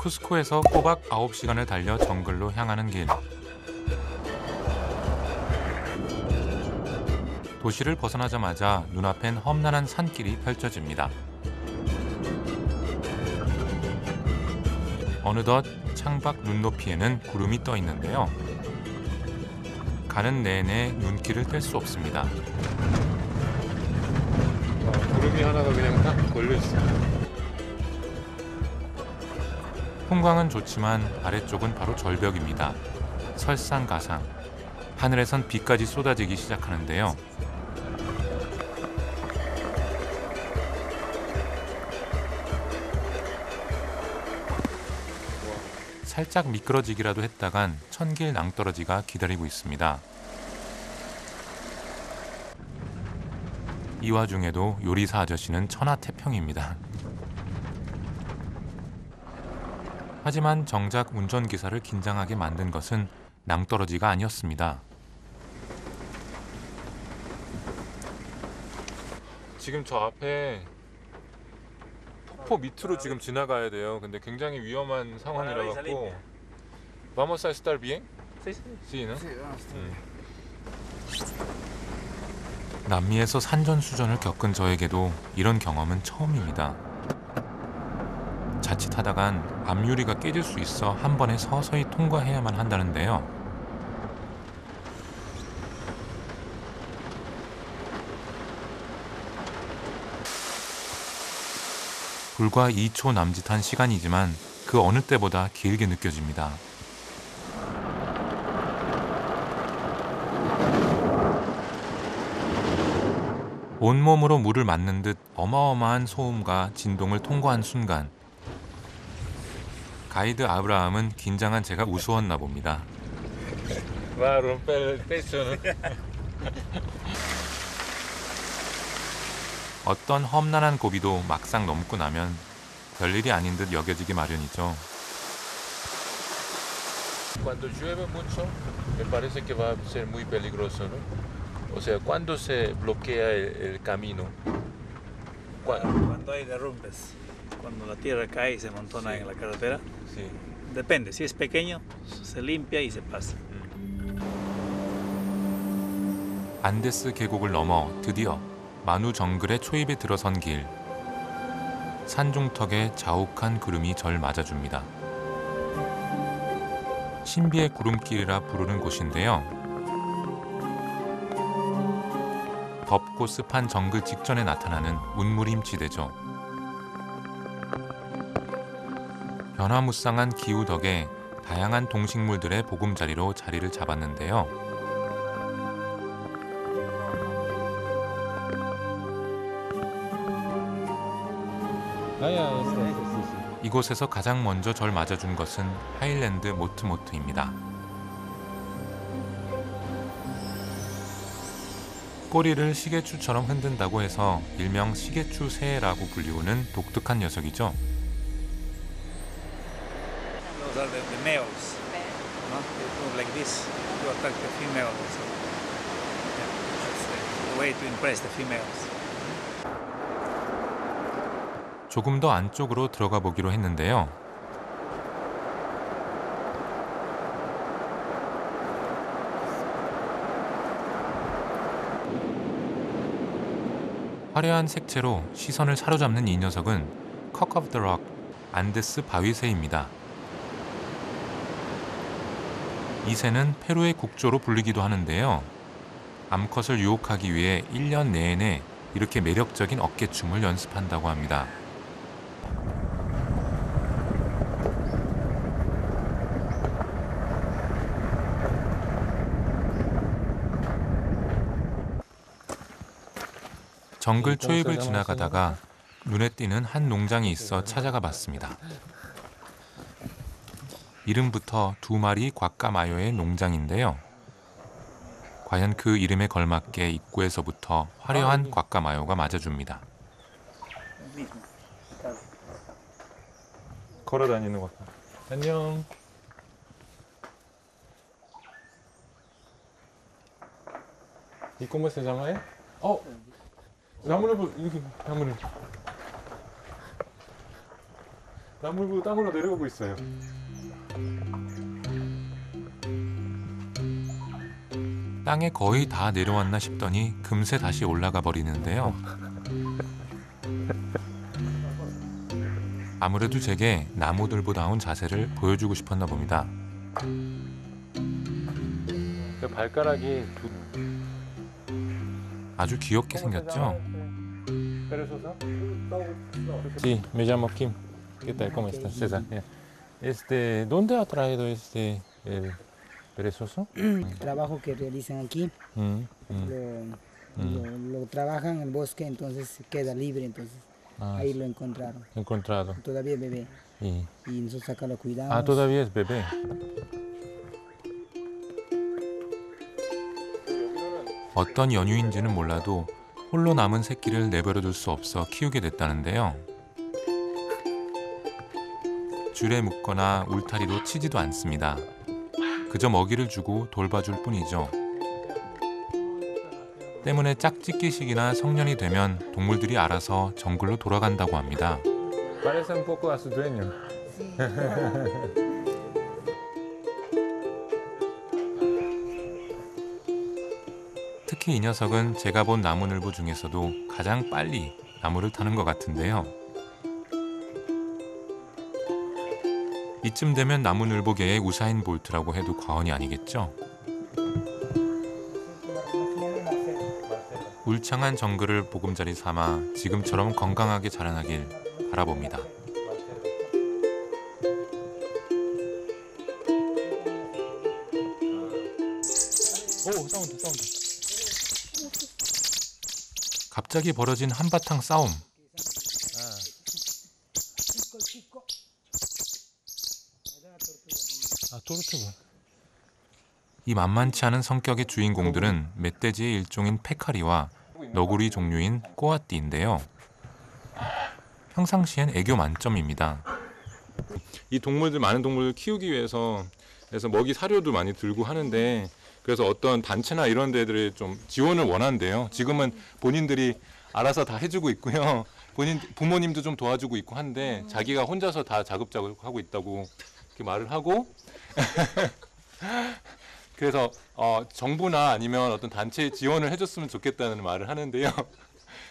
쿠스코에서 꼬박 9시간을 달려 정글로 향하는 길. 도시를 벗어나자마자 눈앞엔 험난한 산길이 펼쳐집니다. 어느덧 창밖 눈높이에는 구름이 떠 있는데요. 가는 내내 눈길을 뗄 수 없습니다. 구름이 하나가 그냥 딱 걸려있어. 풍광은 좋지만 아래쪽은 바로 절벽입니다. 설상가상. 하늘에선 비까지 쏟아지기 시작하는데요. 살짝 미끄러지기라도 했다간 천길 낭떠러지가 기다리고 있습니다. 이 와중에도 요리사 아저씨는 천하태평입니다. 하지만 정작 운전기사를 긴장하게 만든 것은 낭떠러지가 아니었습니다. 지금 저 앞에 폭포 밑으로 지금 지나가야 돼요. 근데 굉장히 위험한 상황이라 갖고. Vamos a estar bien? Sí, ¿no? 남미에서 산전수전을 겪은 저에게도 이런 경험은 처음입니다. 자칫하다간 앞유리가 깨질 수 있어 한 번에 서서히 통과해야만 한다는데요. 불과 2초 남짓한 시간이지만 그 어느 때보다 길게 느껴집니다. 온몸으로 물을 맞는 듯 어마어마한 소음과 진동을 통과한 순간 가이드 아브라함은 긴장한 제가 우스웠나 봅니다. Va a romper el pecho, ¿no? 어떤 험난한 고비도 막상 넘고 나면 별일이 아닌 듯 여겨지기 마련이죠. Cuando llueve mucho, me parece que va a ser muy peligroso, ¿no? O sea, ¿cuándo se bloquea el camino? Cuando hay derrumbes, cuando la tierra cae y se amontona en la carretera, Sí. depende, si es pequeño, se limpia y se pasa. 안데스 계곡을 넘어 드디어 마누 정글의 초입에 들어선 길. 산중턱에 자욱한 구름이 절 맞아줍니다. 신비의 구름길이라 부르는 곳인데요. 덥고 습한 정글 직전에 나타나는 운무림지대죠. 변화무쌍한 기후 덕에 다양한 동식물들의 보금자리로 자리를 잡았는데요. 이곳에서 가장 먼저 절 맞아준 것은 하일랜드 모트모트입니다. 꼬리를 시계추처럼 흔든다고 해서 일명 시계추 새라고 불리우는 독특한 녀석이죠. Those are the males, no? They move like this to attract the females. So, yeah, that's the way to impress the females. 조금 더 안쪽으로 들어가 보기로 했는데요. 화려한 색채로 시선을 사로잡는 이 녀석은 Cock of the Rock, 안데스 바위새입니다. 이 새는 페루의 국조로 불리기도 하는데요. 암컷을 유혹하기 위해 1년 내내 이렇게 매력적인 어깨춤을 연습한다고 합니다. 정글 초입을 지나가다가 눈에 띄는 한 농장이 있어 찾아가 봤습니다. 이름부터 두 마리 곽가마요의 농장인데요. 과연 그 이름에 걸맞게 입구에서부터 화려한 곽가마요가 맞아줍니다. 걸어 다니는 것 같아. 안녕. ¿Y cómo se llama él? 나무를 이렇게 나무를 나무로 땅으로 내려오고 있어요. 땅에 거의 다 내려왔나 싶더니 금세 다시 올라가 버리는데요. 아무래도 제게 나무들보다운 자세를 보여주고 싶었나 봅니다. 발가락이 아주 귀엽게 생겼죠? Sí, me llamo Kim. ¿Qué tal? ¿Cómo estás, César? ¿Dónde ha traído el perezoso? Trabajo que realizan aquí, lo trabajan en el bosque, entonces queda libre, entonces ahí lo encontraron. Encontrado. Todavía bebé. Y... Y nosotros acá lo cuidamos. Ah, todavía es bebé. 어떤 연유인지는 몰라도 홀로 남은 새끼를 내버려둘 수 없어 키우게 됐다는데요. 줄에 묶거나 울타리로 치지도 않습니다. 그저 먹이를 주고 돌봐줄 뿐이죠. 때문에 짝짓기식이나 성년이 되면 동물들이 알아서 정글로 돌아간다고 합니다. Parece un poco a su dueño. 특히 이 녀석은 제가 본 나무늘보 중에서도 가장 빨리 나무를 타는 것 같은데요. 이쯤 되면 나무늘보계의 우사인 볼트라고 해도 과언이 아니겠죠. 울창한 정글을 보금자리 삼아 지금처럼 건강하게 자라나길 바라봅니다. 오, 사운드. 갑자기 벌어진 한바탕 싸움. 토르투가. 이 만만치 않은 성격의 주인공들은 멧돼지의 일종인 페카리와 너구리 종류인 꼬아띠인데요. 평상시엔 애교 만점입니다. 이 동물들, 많은 동물을 키우기 위해서 그래서 먹이 사료도 많이 들고 하는데, 그래서 어떤 단체나 이런 데들이 좀 지원을 원한대요. 지금은 본인들이 알아서 다 해주고 있고요. 부모님도 좀 도와주고 있고 한데 자기가 혼자서 다 자급자족하고 있다고 이렇게 말을 하고 그래서 정부나 아니면 어떤 단체에 지원을 해줬으면 좋겠다는 말을 하는데요.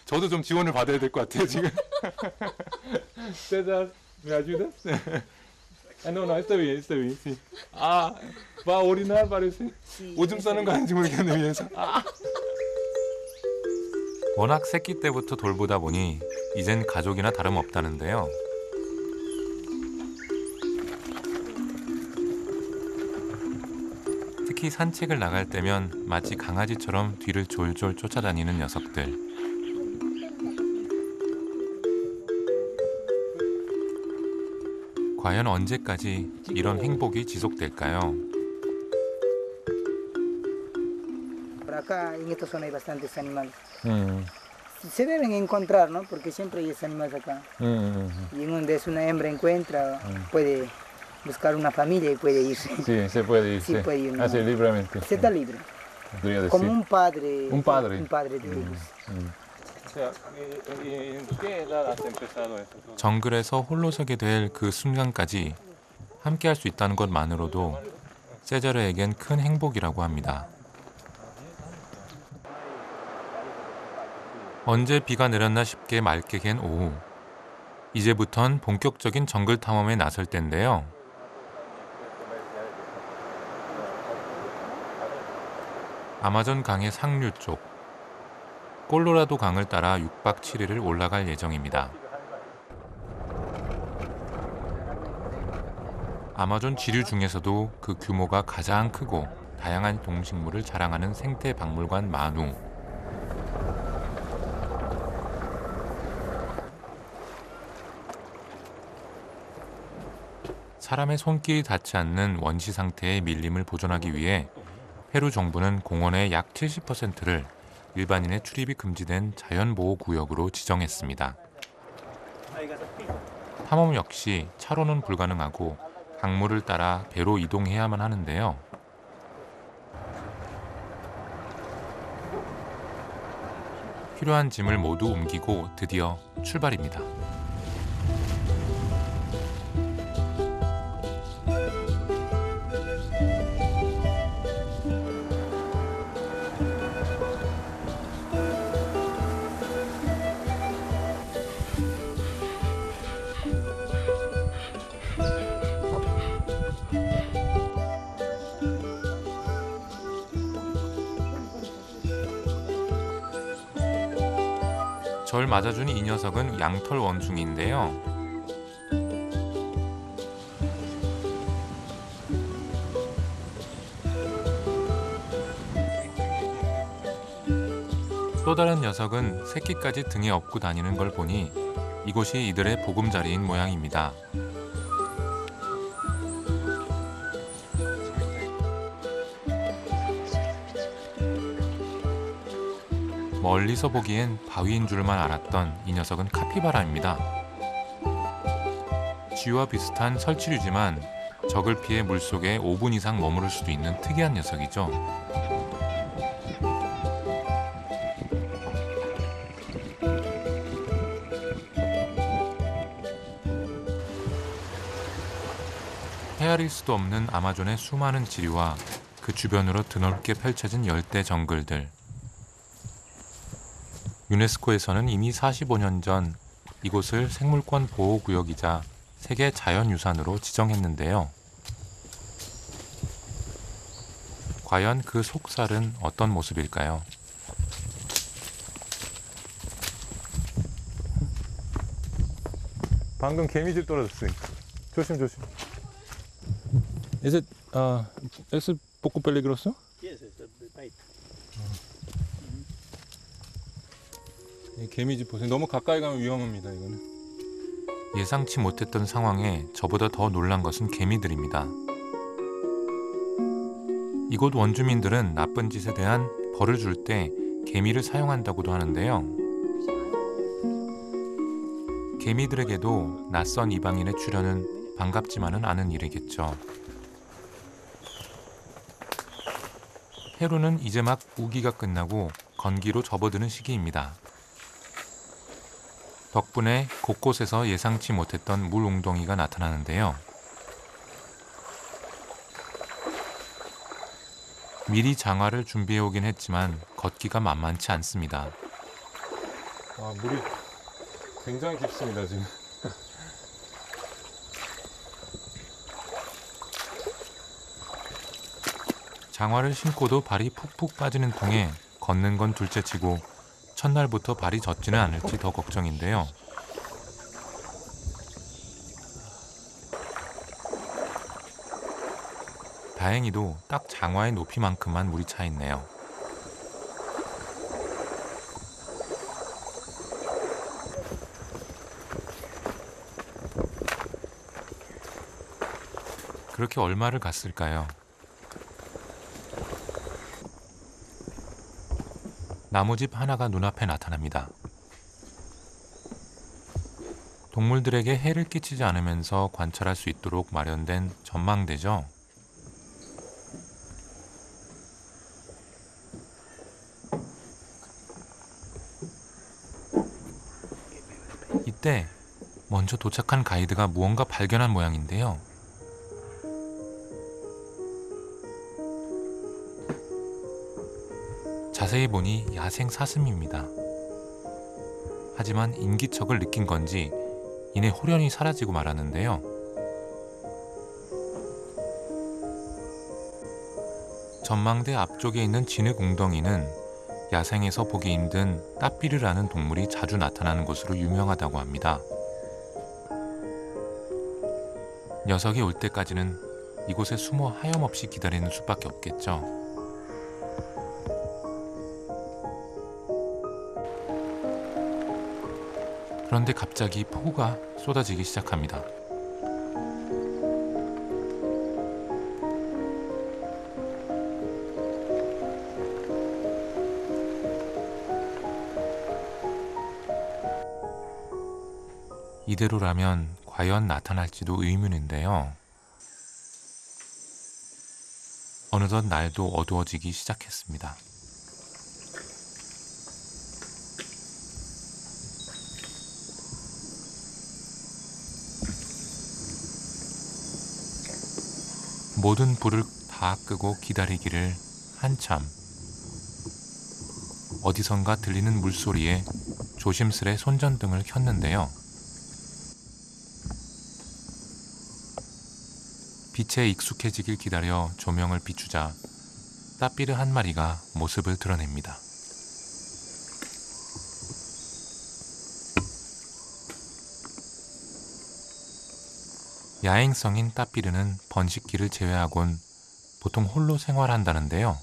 저도 좀 지원을 받아야 될 것 같아요, 지금. César, ¿me ayudas? No, está bien, sí. Va a orinar, parece. 오줌 싸는 거 아닌지 모르겠네, 위에서. 워낙 새끼 때부터 돌보다 보니 이젠 가족이나 다름없다는데요. 특히 산책을 나갈 때면 마치 강아지처럼 뒤를 졸졸 쫓아다니는 녀석들. 과연 언제까지 이런 행복이 지속될까요? Por acá en esta zona hay bastantes animales. Se deben encontrar, ¿no? Porque siempre hay animales acá. Y en donde es una hembra encuentra, puede buscar una familia y puede irse. Sí, se puede ir. Sí, puede ir. Así libremente. Se está libre. Podría decir. Como un padre. Un padre. Un padre de ellos. ¿En qué edad has empezado esto? 정글에서 홀로 서게 될 그 순간까지 함께할 수 있다는 것만으로도 세자르에겐 큰 행복이라고 합니다. 언제 비가 내렸나 싶게 맑게 갠 오후. 이제부턴 본격적인 정글 탐험에 나설 텐데요. 아마존 강의 상류 쪽 콜로라도 강을 따라 6박 7일을 올라갈 예정입니다. 아마존 지류 중에서도 그 규모가 가장 크고 다양한 동식물을 자랑하는 생태 박물관 마누. 사람의 손길이 닿지 않는 원시 상태의 밀림을 보존하기 위해 페루 정부는 공원의 약 70%를 일반인의 출입이 금지된 자연보호구역으로 지정했습니다. 탐험 역시 차로는 불가능하고 강물을 따라 배로 이동해야만 하는데요. 필요한 짐을 모두 옮기고 드디어 출발입니다. 절 맞아준 이 녀석은 양털 원숭이인데요. 또 다른 녀석은 새끼까지 등에 업고 다니는 걸 보니 이곳이 이들의 보금자리인 모양입니다. 멀리서 보기엔 바위인 줄만 알았던 이 녀석은 카피바라입니다. 쥐와 비슷한 설치류지만 적을 피해 물속에 5분 이상 머무를 수도 있는 특이한 녀석이죠. 헤아릴 수도 없는 아마존의 수많은 지류와 그 주변으로 드넓게 펼쳐진 열대 정글들. 유네스코에서는 이미 45년 전 이곳을 생물권 보호구역이자 세계 자연유산으로 지정했는데요. 과연 그 속살은 어떤 모습일까요? 방금 개미집 떨어졌으니까 조심. Is it es poco peligroso? Yes, it's a bite. 이 개미집 보세요. 너무 가까이 가면 위험합니다. 이거는. 예상치 못했던 상황에 저보다 더 놀란 것은 개미들입니다. 이곳 원주민들은 나쁜 짓에 대한 벌을 줄 때 개미를 사용한다고도 하는데요. 개미들에게도 낯선 이방인의 출현은 반갑지만은 않은 일이겠죠. 페루는 이제 막 우기가 끝나고 건기로 접어드는 시기입니다. 덕분에 곳곳에서 예상치 못했던 물 웅덩이가 나타나는데요. 미리 장화를 준비해 오긴 했지만 걷기가 만만치 않습니다. 아, 물이 굉장히 깊습니다 지금. 장화를 신고도 발이 푹푹 빠지는 통에 걷는 건 둘째치고 첫날부터 발이 젖지는 않을지 더 걱정인데요. 다행히도 딱 장화의 높이만큼만 물이 차 있네요. 그렇게 얼마를 갔을까요? 나무집 하나가 눈앞에 나타납니다. 동물들에게 해를 끼치지 않으면서 관찰할 수 있도록 마련된 전망대죠. 이때 먼저 도착한 가이드가 무언가 발견한 모양인데요. 자세히 보니 야생 사슴입니다. 하지만 인기척을 느낀 건지 이내 호련히 사라지고 말았는데요. 전망대 앞쪽에 있는 진흙 웅덩이는 야생에서 보기 힘든 따삐르라는 동물이 자주 나타나는 곳으로 유명하다고 합니다. 녀석이 올 때까지는 이곳에 숨어 하염없이 기다리는 수밖에 없겠죠. 그런데 갑자기 폭우가 쏟아지기 시작합니다. 이대로라면 과연 나타날지도 의문인데요. 어느덧 날도 어두워지기 시작했습니다. 모든 불을 다 끄고 기다리기를 한참. 어디선가 들리는 물소리에 조심스레 손전등을 켰는데요. 빛에 익숙해지길 기다려 조명을 비추자 따삐르 한 마리가 모습을 드러냅니다. 야행성인 따삐르는 번식기를 제외하곤 보통 홀로 생활한다는데요.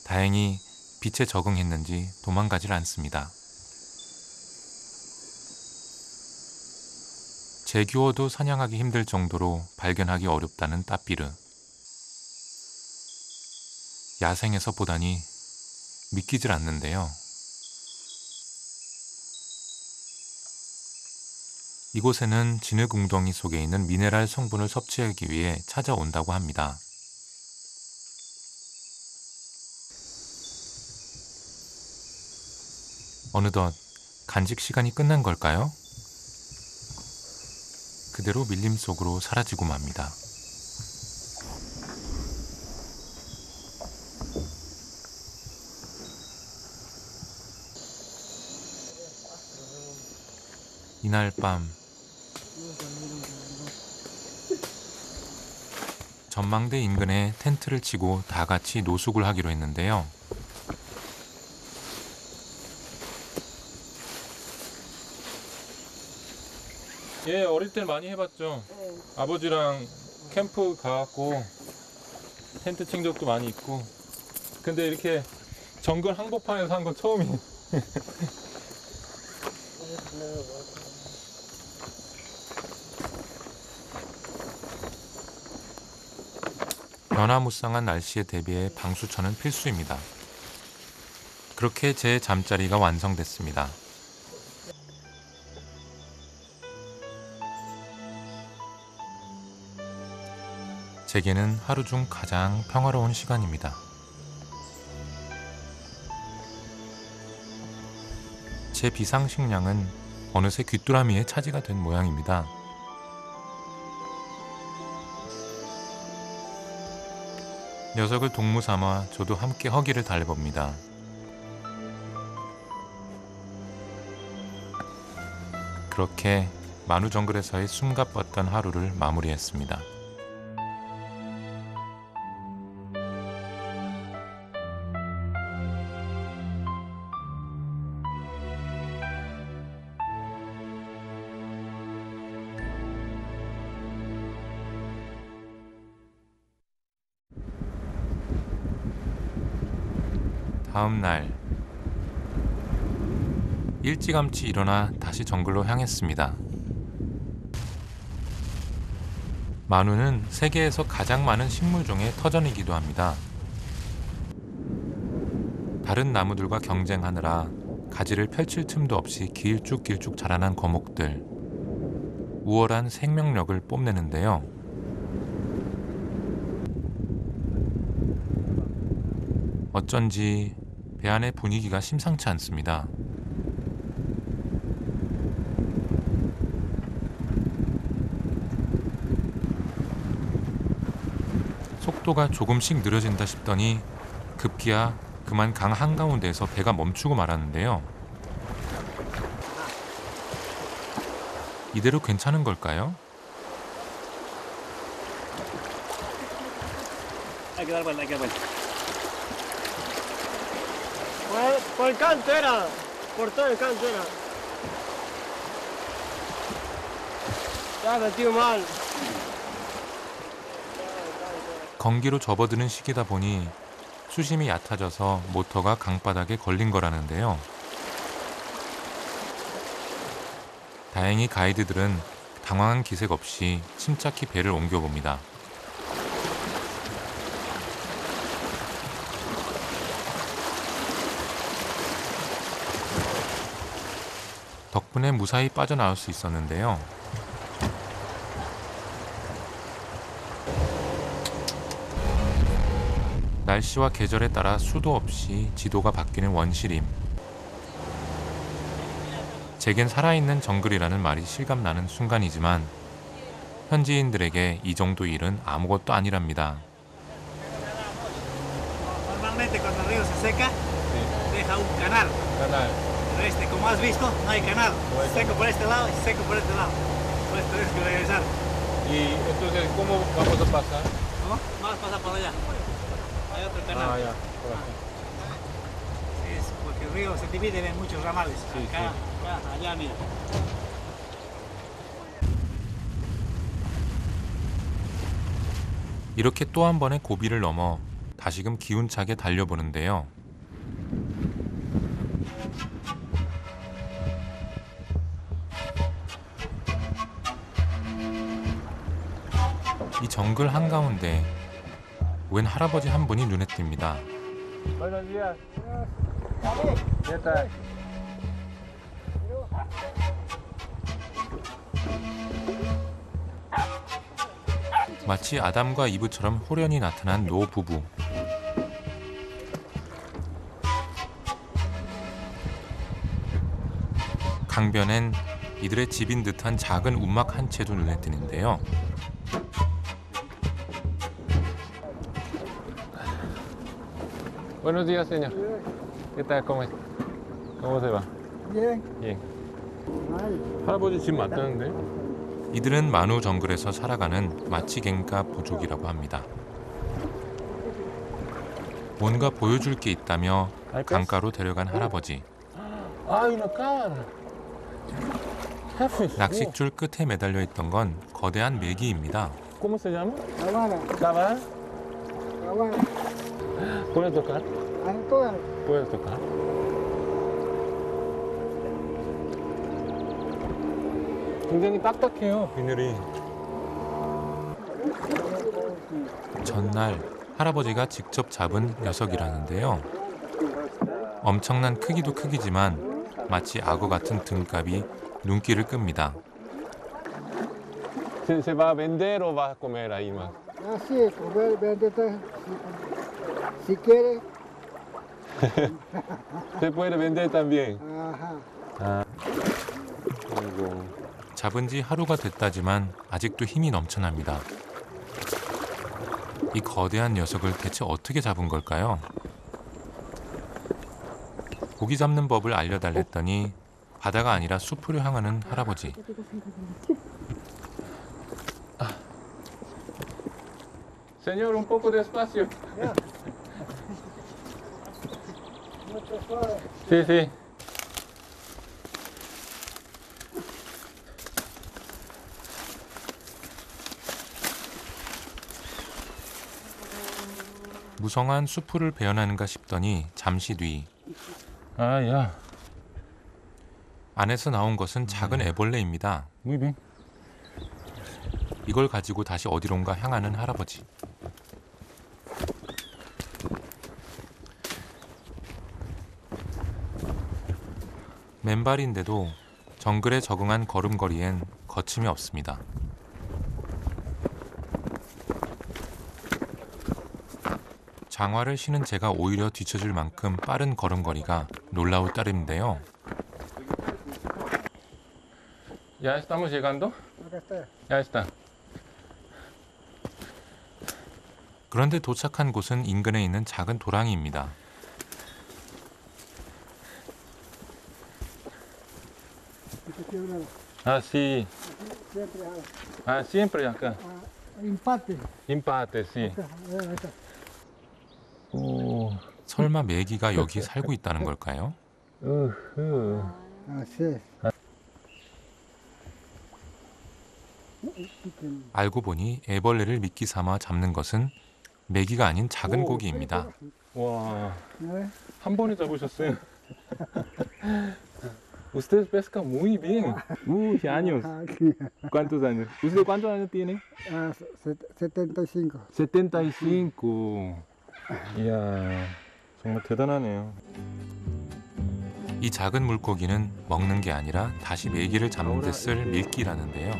다행히 빛에 적응했는지 도망가질 않습니다. 제규어도 사냥하기 힘들 정도로 발견하기 어렵다는 따삐르. 야생에서 보다니 믿기질 않는데요. 이곳에는 진흙 웅덩이 속에 있는 미네랄 성분을 섭취하기 위해 찾아온다고 합니다. 어느덧 간직 시간이 끝난 걸까요? 그대로 밀림 속으로 사라지고 맙니다. 이날 밤 전망대 인근에 텐트를 치고 다 같이 노숙을 하기로 했는데요. 예, 어릴 때 많이 해봤죠. 아버지랑 캠프 가갖고 텐트 친 적도 많이 있고. 근데 이렇게 정글 한복판에서 한 건 처음이에요. 변화무쌍한 날씨에 대비해 방수천은 필수입니다. 그렇게 제 잠자리가 완성됐습니다. 제게는 하루 중 가장 평화로운 시간입니다. 제 비상식량은 어느새 귀뚜라미의 차지가 된 모양입니다. 녀석을 동무 삼아 저도 함께 허기를 달래봅니다. 그렇게 마누 정글에서의 숨가뻤던 하루를 마무리했습니다. 다음 날 일찌감치 일어나 다시 정글로 향했습니다. 마누는 세계에서 가장 많은 식물종의 터전이기도 합니다. 다른 나무들과 경쟁하느라 가지를 펼칠 틈도 없이 길쭉길쭉 자라난 거목들. 우월한 생명력을 뽐내는데요. 어쩐지 배 안의 분위기가 심상치 않습니다. 속도가 조금씩 느려진다 싶더니 급기야 그만 강 한가운데에서 배가 멈추고 말았는데요. 이대로 괜찮은 걸까요? Hay que dar vuelta, hay que dar vuelta. Por el canto era, por todo el canto era. Ya metido mal. 건기로 접어드는 시기다 보니 수심이 얕아져서 모터가 강바닥에 걸린 거라는데요. 다행히 가이드들은 당황한 기색 없이 침착히 배를 옮겨봅니다. 덕분에 무사히 빠져나올 수 있었는데요. 날씨와 계절에 따라 수도 없이 지도가 바뀌는 원시림. 제겐 살아있는 정글이라는 말이 실감나는 순간이지만 현지인들에게 이 정도 일은 아무것도 아니랍니다. Normalmente cuando el río se seca, deja un canal. canal. Pero este, como has visto, no hay canal. Seco por este lado y seco por este lado. Pues tienes que regresar. Y entonces, ¿cómo vamos a pasar? ¿Cómo? Vamos a pasar por allá. Hay otro canal. ya, por aquí. Sí, es porque el río se divide en muchos ramales. Sí, Acá, acá, allá, mira. 이렇게 또 한 번의 고비를 넘어 다시금 기운차게 달려보는데요. 이 정글 한가운데 웬 할아버지 한 분이 눈에 띕니다. Buenos días. ¿Qué tal? 마치 아담과 이브처럼 호련히 나타난 노 부부. 강변엔 이들의 집인 듯한 작은 움막 한 채도 눈에 띄는데요. Buenos días, señor. ¿Qué tal? ¿Cómo es? ¿Cómo se va? Bien. Bien. 할아버지 집 맞다는데? 이들은 마누 정글에서 살아가는 마치갱가 부족이라고 합니다. 뭔가 보여줄 게 있다며 강가로 데려간 할아버지. Ay, una cabra. Jefe. 낚싯줄 끝에 매달려 있던 건 거대한 메기입니다. ¿Cómo se llama? Habana, Cabra. Habana. ¿Puedes tocar? Ah, todas. ¿Puedes tocar? 굉장히 딱딱해요, 비늘이. 전날 할아버지가 직접 잡은 녀석이라는데요. 엄청난 크기도 크기지만 마치 악어 같은 등갑이 눈길을 끕니다. ¿Se va a vender o va a comer ahí más? Ah, sí, comer, véndete. Si quieres. Se puede vender también. Ajá. 아이고. 잡은 지 하루가 됐다지만 아직도 힘이 넘쳐납니다. 이 거대한 녀석을 대체 어떻게 잡은 걸까요? 고기 잡는 법을 알려달랬더니 바다가 아니라 숲으로 향하는 할아버지. Señor, un poco de espacio. Sí, sí. 무성한 수풀을 베어나는가 싶더니 잠시 뒤 Ah, ya. 안에서 나온 것은 작은 애벌레입니다. Muy bien. 이걸 가지고 다시 어디론가 향하는 할아버지. 맨발인데도 정글에 적응한 걸음걸이엔 거침이 없습니다. 장화를 신은 제가 오히려 뒤처질 만큼 빠른 걸음걸이가 놀라울 따름인데요. ¿Ya estamos llegando? Acá está. Ya está. 그런데 도착한 곳은 인근에 있는 작은 도랑이입니다. Ah, sí. Siempre Ah, siempre acá. empate. Empate, sí. Ahí está. 오. 설마 메기가 여기 살고 있다는 걸까요? Así es. 알고 보니 애벌레를 미끼 삼아 잡는 것은 메기가 아닌 작은 고기입니다. 와, ¿Eh? 한 번에 잡으셨어요. Ustedes pescan muy bien. Años. Aquí. ¿Cuántos años? ¿Usted cuántos años tiene? Ah, 75. 75. 이야, 정말 대단하네요. 이 작은 물고기는 먹는 게 아니라 다시 메기를 잡는 데 쓸 밀기라는데요.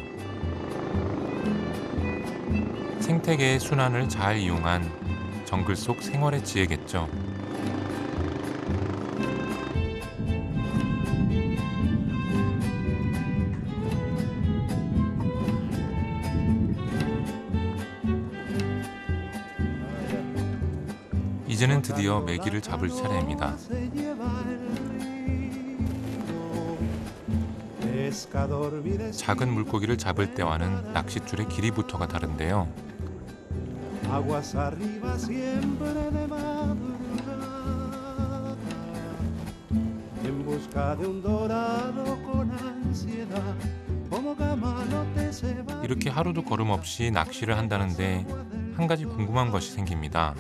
생태계의 순환을 잘 이용한 정글 속 생활의 지혜겠죠. 이제는 드디어 메기를 잡을 차례입니다. 작은 물고기를 잡을 때와는 낚싯줄의 길이부터가 다른데요. 이렇게 하루도 걸음 없이 낚시를 한다는데 한 가지 궁금한 것이 생깁니다.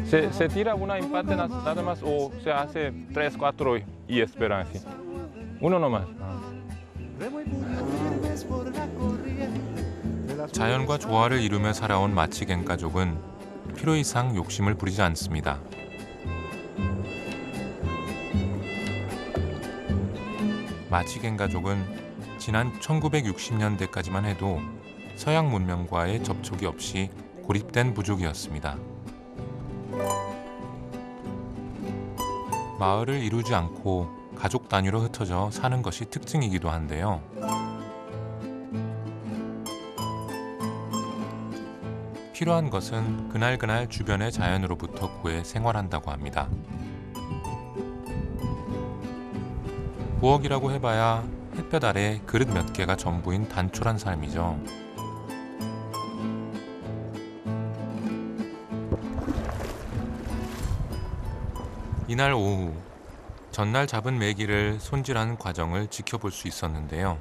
¿Se tira una empate nada más o se hace 3, 4 y esperan así? Uno nomás. 자연과 조화를 이루며 살아온 마치겐 가족은 필요 이상 욕심을 부리지 않습니다. 마치겐 가족은 지난 1960년대까지만 해도 서양 문명과의 접촉이 없이 고립된 부족이었습니다. 마을을 이루지 않고 가족 단위로 흩어져 사는 것이 특징이기도 한데요. 필요한 것은 그날그날 주변의 자연으로부터 구해 생활한다고 합니다. 부엌이라고 해봐야 햇볕 아래 그릇 몇 개가 전부인 단촐한 삶이죠. 이날 오후, 전날 잡은 메기를 손질하는 과정을 지켜볼 수 있었는데요.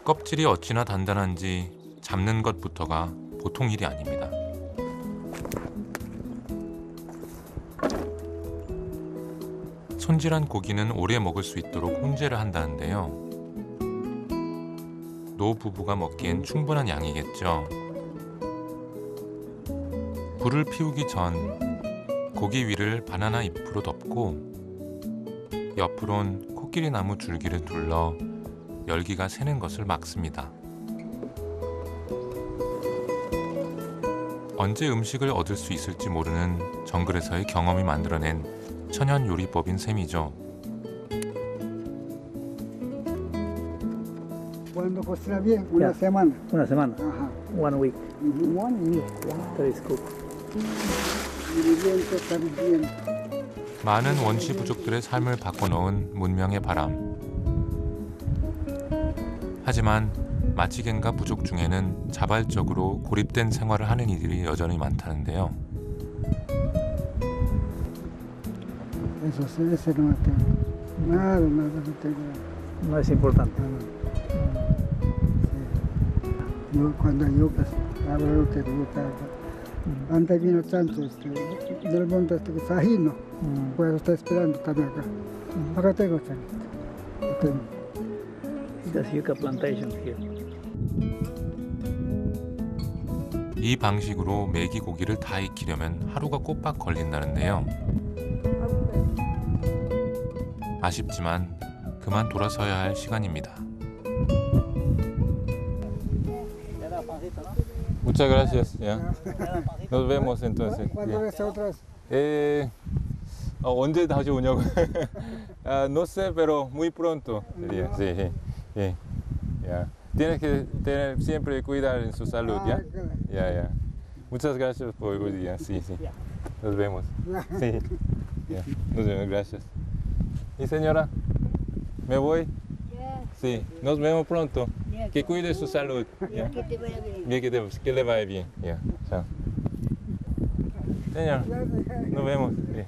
껍질이 어찌나 단단한지 잡는 것부터가 보통 일이 아닙니다. 손질한 고기는 오래 먹을 수 있도록 혼재를 한다는데요. 노 부부가 먹기엔 충분한 양이겠죠. 불을 피우기 전 고기 위를 바나나 잎으로 덮고 옆으론 코끼리 나무 줄기를 둘러 열기가 새는 것을 막습니다. 언제 음식을 얻을 수 있을지 모르는 정글에서의 경험이 만들어낸 천연 요리법인 셈이죠. Cuando cocina bien, una Ya. semana. Una semana. Ajá. 1 week. 1 week. Tres cook. Y viento también. 많은 원시 부족들의 삶을 바꿔놓은 문명의 바람. 하지만 마치겐가 부족 중에는 자발적으로 고립된 생활을 하는 이들이 여전히 많다는데요. Eso sí, ese no tengo. Nada no tengo. No es importante. Sí. Yo cuando yo abro lo que gusta. Antes vino tanto del mundo que Sajino, pues está esperando también acá. Acá tengo chanito. Tengo. There's yucca plantations here. 이 방식으로 메기 고기를 다 익히려면 하루가 꼬박 걸린다는데요. 아쉽지만 그만 돌아서야 할 시간입니다. Muchas gracias. Ya. Nos vemos entonces. ¿Cuándo ves otra vez? 언제 다시 오냐고? No sé, pero muy pronto. Sería. Sí, sí. Ya. Tienes que tener siempre cuidar en su salud, ¿ya? Ya. Muchas gracias por hoy día. Sí. Nos vemos. Sí. Ya. Nos vemos, gracias. Y señora, ¿me voy? Sí. Nos vemos pronto. Que cuide su salud. ¿Ya? Que te vaya bien. Bien, que le vaya bien. Ya. Chao. Señor, nos vemos. Sí.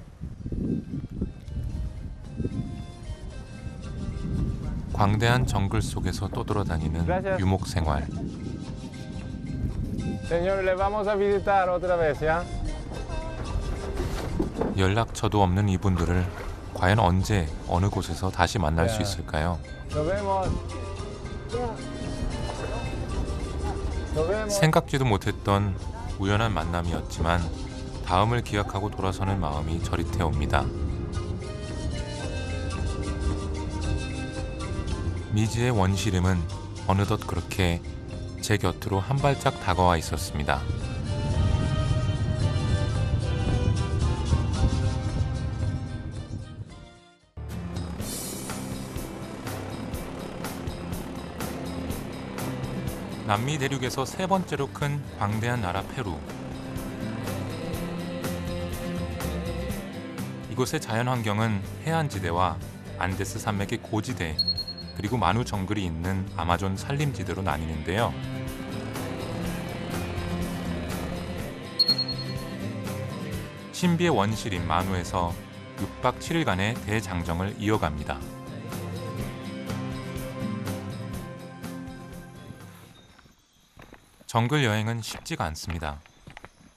광대한 정글 속에서 떠돌아다니는 유목 생활. Señor, le vamos a visitar otra vez, ¿ya? 연락처도 없는 이분들을 과연 언제 어느 곳에서 다시 만날 수 있을까요? Nos vemos. Nos vemos. 생각지도 못했던 우연한 만남이었지만 다음을 기약하고 돌아서는 마음이 저릿해 옵니다. 미지의 원시림은 어느덧 그렇게 제 곁으로 한 발짝 다가와 있었습니다. 남미 대륙에서 세 번째로 큰 광대한 나라 페루. 이곳의 자연 환경은 해안지대와 안데스 산맥의 고지대, 그리고 마누 정글이 있는 아마존 산림지대로 나뉘는데요. 신비의 원시린 만우에서 6박 7일간의 대장정을 이어갑니다. 정글 여행은 쉽지가 않습니다.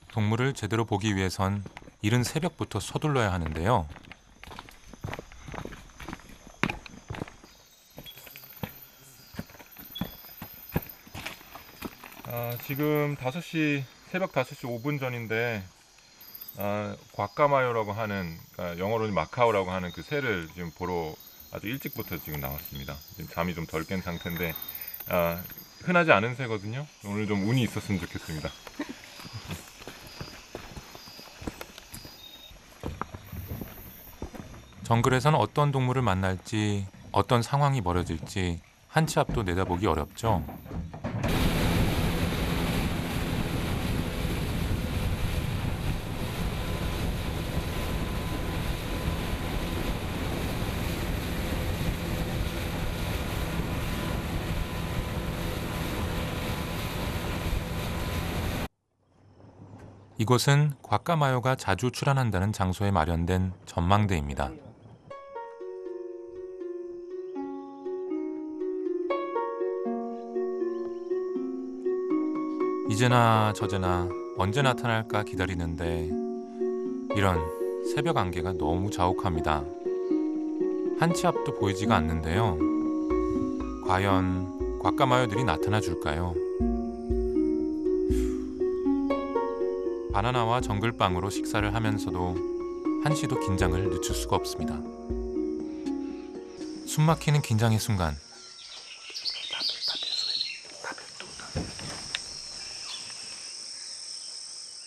동물을 제대로 보기 위해선 이른 새벽부터 서둘러야 하는데요. 지금 새벽 5시 5분 전인데 과까마요라고 하는, 영어로는 마카오라고 하는 그 새를 지금 보러 아주 일찍부터 지금 나왔습니다. 지금 잠이 좀 덜 깬 상태인데 흔하지 않은 새거든요. 오늘 좀 운이 있었으면 좋겠습니다. 정글에서는 어떤 동물을 만날지, 어떤 상황이 벌어질지 한 치 앞도 내다보기 어렵죠. 이곳은 과까마요가 자주 출현한다는 장소에 마련된 전망대입니다. 이제나 저제나 언제 나타날까 기다리는데 이런 새벽 안개가 너무 자욱합니다. 한 치 앞도 보이지가 않는데요. 과연 과까마요들이 나타나 줄까요? 바나나와 정글빵으로 식사를 하면서도 한시도 긴장을 늦출 수가 없습니다. 숨막히는 긴장의 순간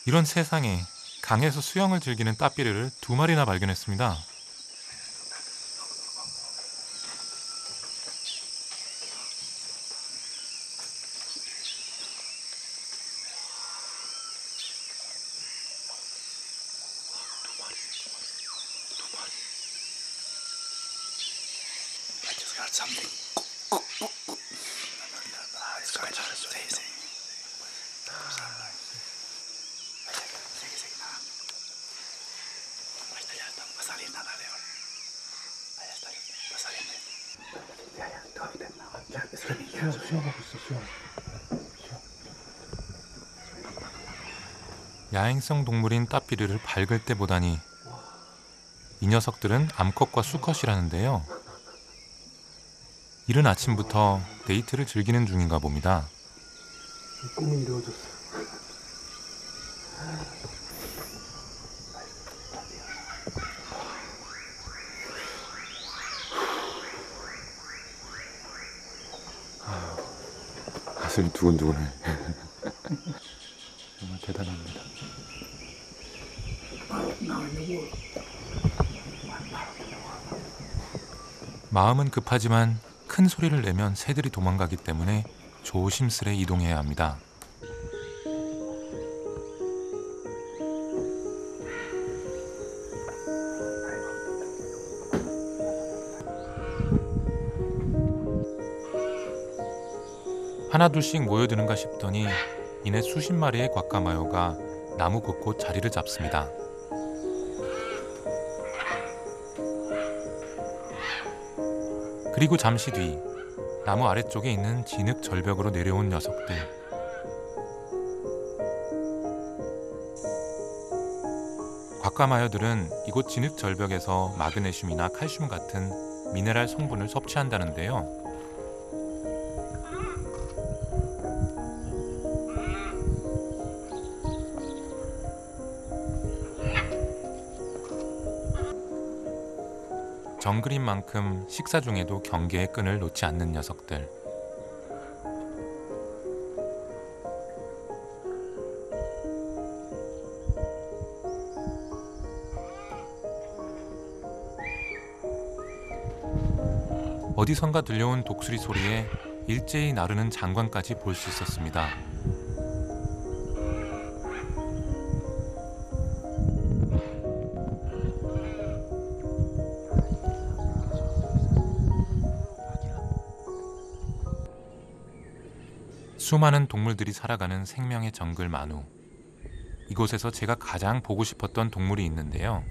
이런 세상에 강에서 수영을 즐기는 따삐르를 2마리나 발견했습니다. 야행성 동물인 따삐르를 밟을 때 보다니 이 녀석들은 암컷과 수컷이라는데요. 이른 아침부터 데이트를 즐기는 중인가 봅니다. 꿈이 이루어졌어. 가슴이 두근두근해. 정말 대단합니다. 마음은 급하지만 큰 소리를 내면 새들이 도망가기 때문에 조심스레 이동해야 합니다. 하나둘씩 모여드는가 싶더니 이내 수십 마리의 과까마요가 나무 곳곳 자리를 잡습니다. 그리고 잠시 뒤 나무 아래쪽에 있는 진흙 절벽으로 내려온 녀석들. 과까마요들은 이곳 진흙 절벽에서 마그네슘이나 칼슘 같은 미네랄 성분을 섭취한다는데요. 정글인 만큼 식사 중에도 경계의 끈을 놓지 않는 녀석들. 어디선가 들려온 독수리 소리에 일제히 나르는 장관까지 볼 수 있었습니다. 수많은 동물들이 살아가는 생명의 정글 만우. 이곳에서 제가 가장 보고 싶었던 동물이 있는데요.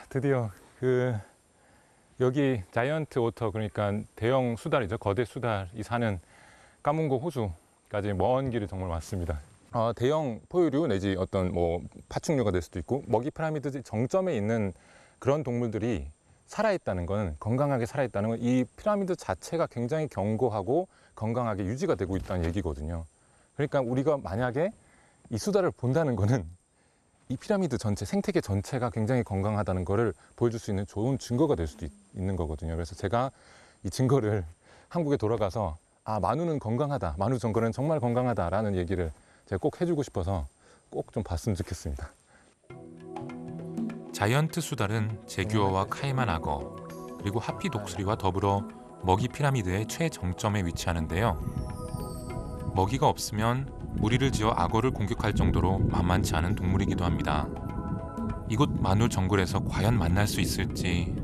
드디어 여기 자이언트 오터, 그러니까 대형 수달이죠. 거대 수달이 사는 까문고 호수까지 먼 길을 정말 왔습니다. 대형 포유류 내지 어떤 파충류가 될 수도 있고 먹이 피라미드 정점에 있는 그런 동물들이 살아있다는 건, 건강하게 살아있다는 건 이 피라미드 자체가 굉장히 견고하고 건강하게 유지가 되고 있다는 얘기거든요. 그러니까 우리가 만약에 이 수달을 본다는 거는 이 피라미드 전체, 생태계 전체가 굉장히 건강하다는 거를 보여줄 수 있는 좋은 증거가 될 수도 있는 거거든요. 그래서 제가 이 증거를 한국에 돌아가서 마누는 건강하다, 마누 정글은 정말 건강하다라는 얘기를 제가 꼭 해주고 싶어서 꼭 좀 봤으면 좋겠습니다. 자이언트 수달은 제규어와 카이만 악어, 그리고 하피 독수리와 더불어 먹이 피라미드의 최정점에 위치하는데요. 먹이가 없으면 무리를 지어 악어를 공격할 정도로 만만치 않은 동물이기도 합니다. 이곳 마누 정글에서 과연 만날 수 있을지.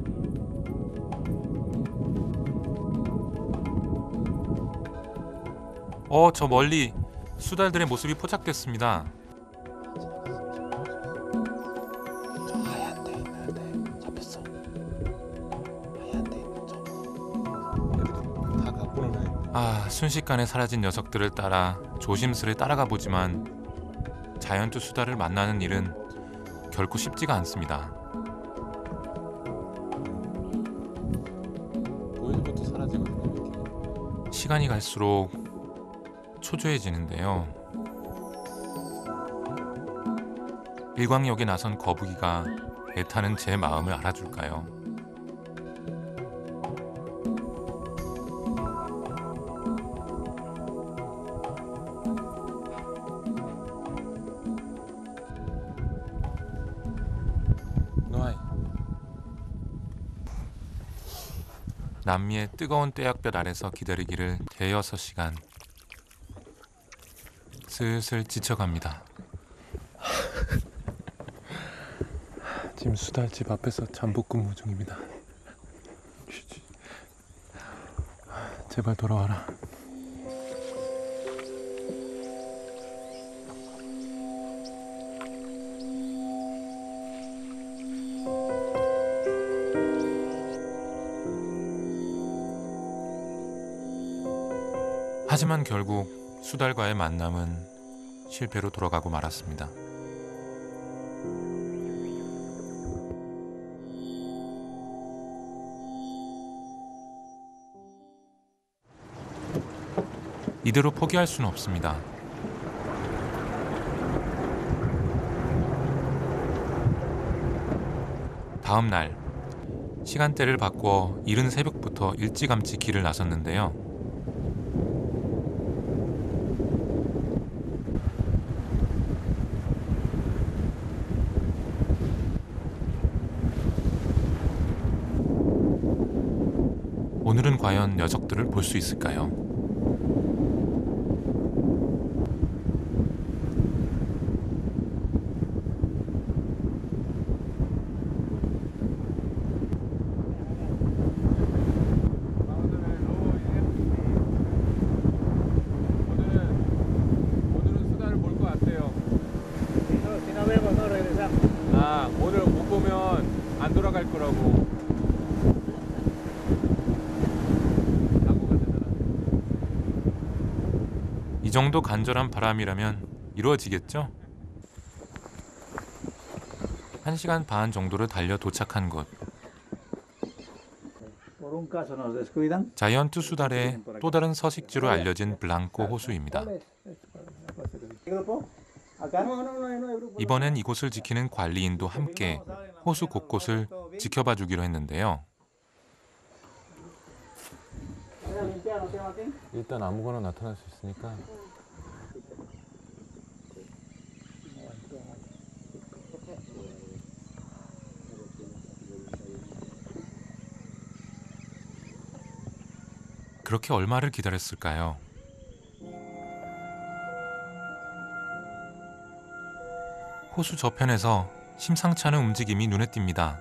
저 멀리 수달들의 모습이 포착됐습니다. 순식간에 사라진 녀석들을 따라 조심스레 따라가 보지만 자이언트 수달을 만나는 일은 결코 쉽지가 않습니다. 보이부터 사라지거든요. 시간이 갈수록 초조해지는데요. 일광역에 나선 거북이가 애타는 제 마음을 알아줄까요? 남미의 뜨거운 떼약볕 아래서 기다리기를 대여섯 시간. 슬슬 지쳐갑니다. 지금 수달집 앞에서 잠복 근무 중입니다. 제발 돌아와라. 하지만 결국 수달과의 만남은 실패로 돌아가고 말았습니다. 이대로 포기할 수는 없습니다. 다음 날 시간대를 바꿔 이른 새벽부터 일찌감치 길을 나섰는데요. 오늘은 과연 녀석들을 볼 수 있을까요? 오늘은 수달을 볼 것 같아요. Si no vemos, no regresamos. 오늘 못 보면 안 돌아갈 거라고. 이 정도 간절한 바람이라면 이루어지겠죠? 1시간 반 정도를 달려 도착한 곳. 자이언트 수달의 또 다른 서식지로 알려진 블랑코 호수입니다. 이번엔 이곳을 지키는 관리인도 함께 호수 곳곳을 지켜봐 주기로 했는데요. 일단 아무거나 나타날 수 있으니까. 그렇게 얼마를 기다렸을까요? 호수 저편에서 심상치 않은 움직임이 눈에 띕니다.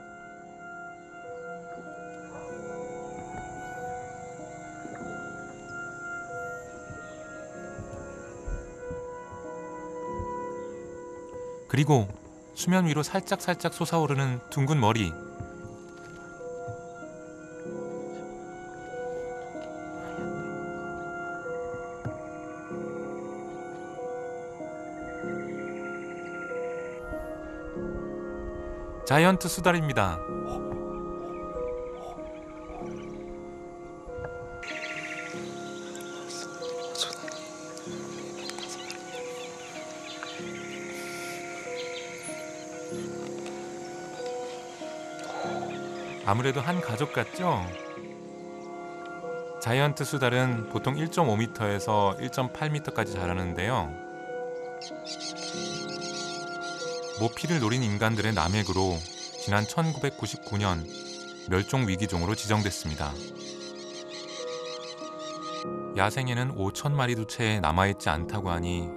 그리고 수면 위로 살짝살짝 솟아오르는 둥근 머리. 자이언트 수달입니다. 아무래도 한 가족 같죠? 자이언트 수달은 보통 1.5m에서 1.8m까지 자라는데요. 모피를 노린 인간들의 남획으로 지난 1999년 멸종 위기종으로 지정됐습니다. 야생에는 5천 마리도 채 남아있지 않다고 하니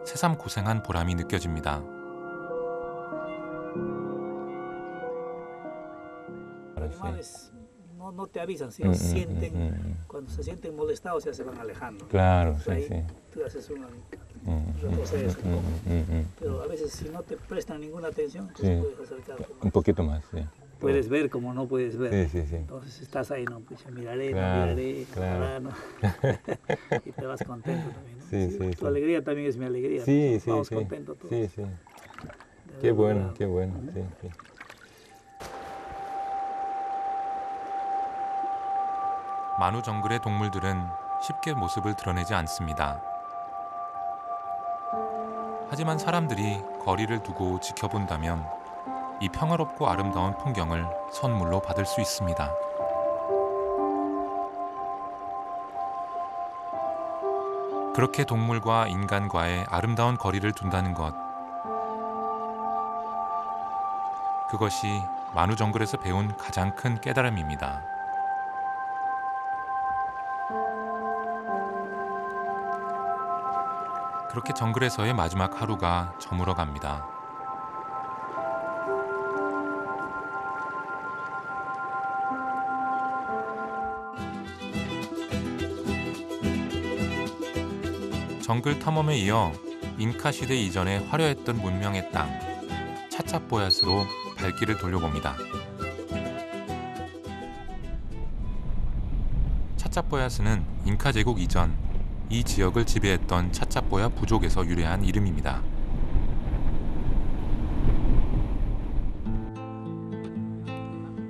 새삼 고생한 보람이 느껴집니다. Animales no te avisan, si ellos sienten, cuando se sienten molestados ya se van alejando. Claro, sí, Ahí sí. tú haces un retroceso. Pero a veces si no te prestan ninguna atención, pues Sí. puedes acercar. Un poquito más, sí. Puedes ver como no puedes ver. Sí, sí, sí. Entonces estás ahí, no, pues miraré, Claro, no miraré, claro. ojalá, ¿no? Y te vas contento también, ¿no? Sí, sí, Tu sí. alegría también es mi alegría. Sí, ¿no? sí, Vamos sí. contentos todos. Sí, sí. De Qué bueno, verdad. qué bueno. Sí, sí. 만우 정글의 동물들은 쉽게 모습을 드러내지 않습니다. 하지만 사람들이 거리를 두고 지켜본다면 이 평화롭고 아름다운 풍경을 선물로 받을 수 있습니다. 그렇게 동물과 인간과의 아름다운 거리를 둔다는 것. 그것이 만우 정글에서 배운 가장 큰 깨달음입니다. 그렇게 정글에서의 마지막 하루가 저물어 갑니다. 정글 탐험에 이어 잉카 시대 이전에 화려했던 문명의 땅 차차뽀얏으로 발길을 돌려봅니다. 차차뽀얏은 잉카 제국 이전 이 지역을 지배했던 차차뽀얏 부족에서 유래한 이름입니다.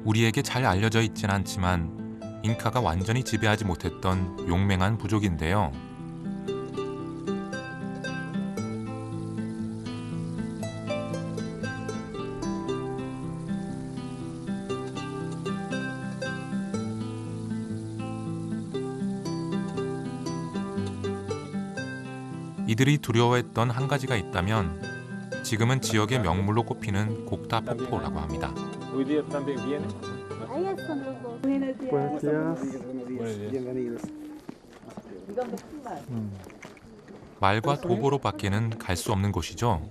우리에게 잘 알려져 있진 않지만 잉카가 완전히 지배하지 못했던 용맹한 부족인데요. 이들이 두려워했던 한 가지가 있다면 지금은 지역의 명물로 꼽히는 곡타 폭포라고 합니다. ¿Hoy día también viene? Buenos días. Bienvenidos. 말과 도보로밖에는 갈 수 없는 곳이죠.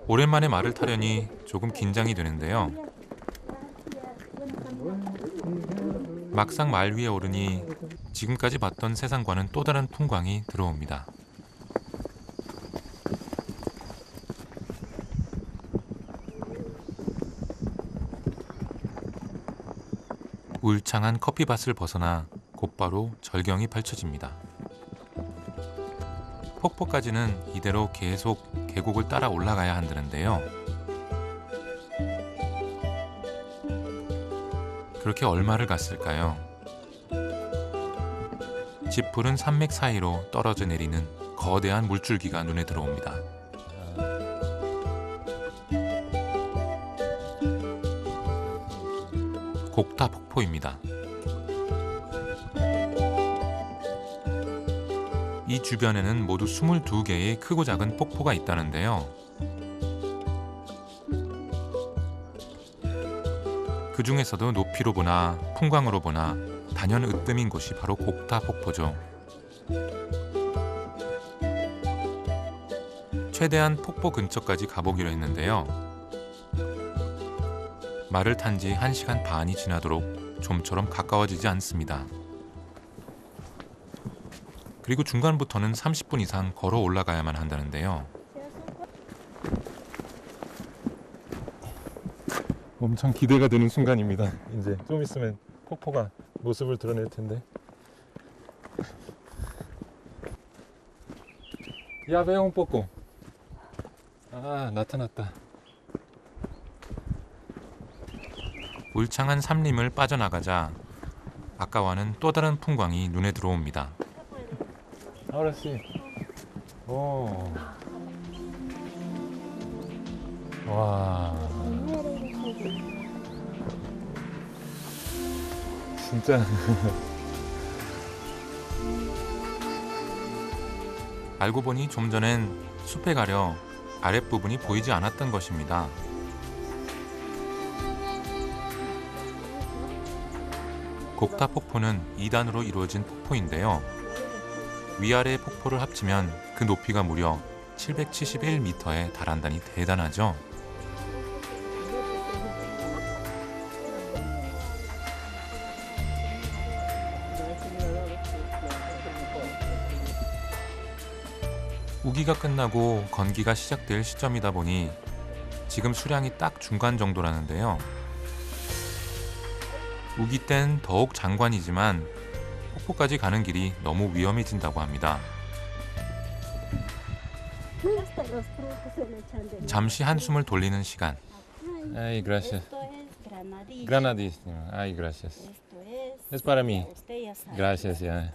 오랜만에 말을 타려니 조금 긴장이 되는데요. 막상 말 위에 오르니 지금까지 봤던 세상과는 또 다른 풍광이 들어옵니다. 울창한 커피밭을 벗어나 곧바로 절경이 펼쳐집니다. 폭포까지는 이대로 계속 계곡을 따라 올라가야 한다는데요. 그렇게 얼마를 갔을까요? 짙푸른 산맥 사이로 떨어져 내리는 거대한 물줄기가 눈에 들어옵니다. 곡타 폭포입니다. 이 주변에는 모두 22개의 크고 작은 폭포가 있다는데요. 그 중에서도 높이로 보나 풍광으로 보나 단연 으뜸인 곳이 바로 곡타 폭포죠. 최대한 폭포 근처까지 가보기로 했는데요. 말을 탄 지 1시간 반이 지나도록 좀처럼 가까워지지 않습니다. 그리고 중간부터는 30분 이상 걸어 올라가야만 한다는데요. 엄청 기대가 되는 순간입니다. 이제 좀 있으면 폭포가 모습을 드러낼 텐데. 야, 배용 뽑고. 아, 나타났다. 울창한 산림을 빠져나가자 아까와는 또 다른 풍광이 눈에 들어옵니다. Ahora sí. 오. 와. 진짜. 알고 보니 좀 전엔 숲에 가려 아랫부분이 보이지 않았던 것입니다. 곡타 폭포는 2단으로 이루어진 폭포인데요. 위아래 폭포를 합치면 그 높이가 무려 771m에 달한다니 대단하죠. 우기가 끝나고 건기가 시작될 시점이다 보니 지금 수량이 딱 중간 정도라는데요. 우기 땐 더욱 장관이지만 폭포까지 가는 길이 너무 위험해진다고 합니다. 잠시 한숨을 돌리는 시간. Ay, gracias. Granadísimo. Ay, gracias. Es para mí. Gracias, ya.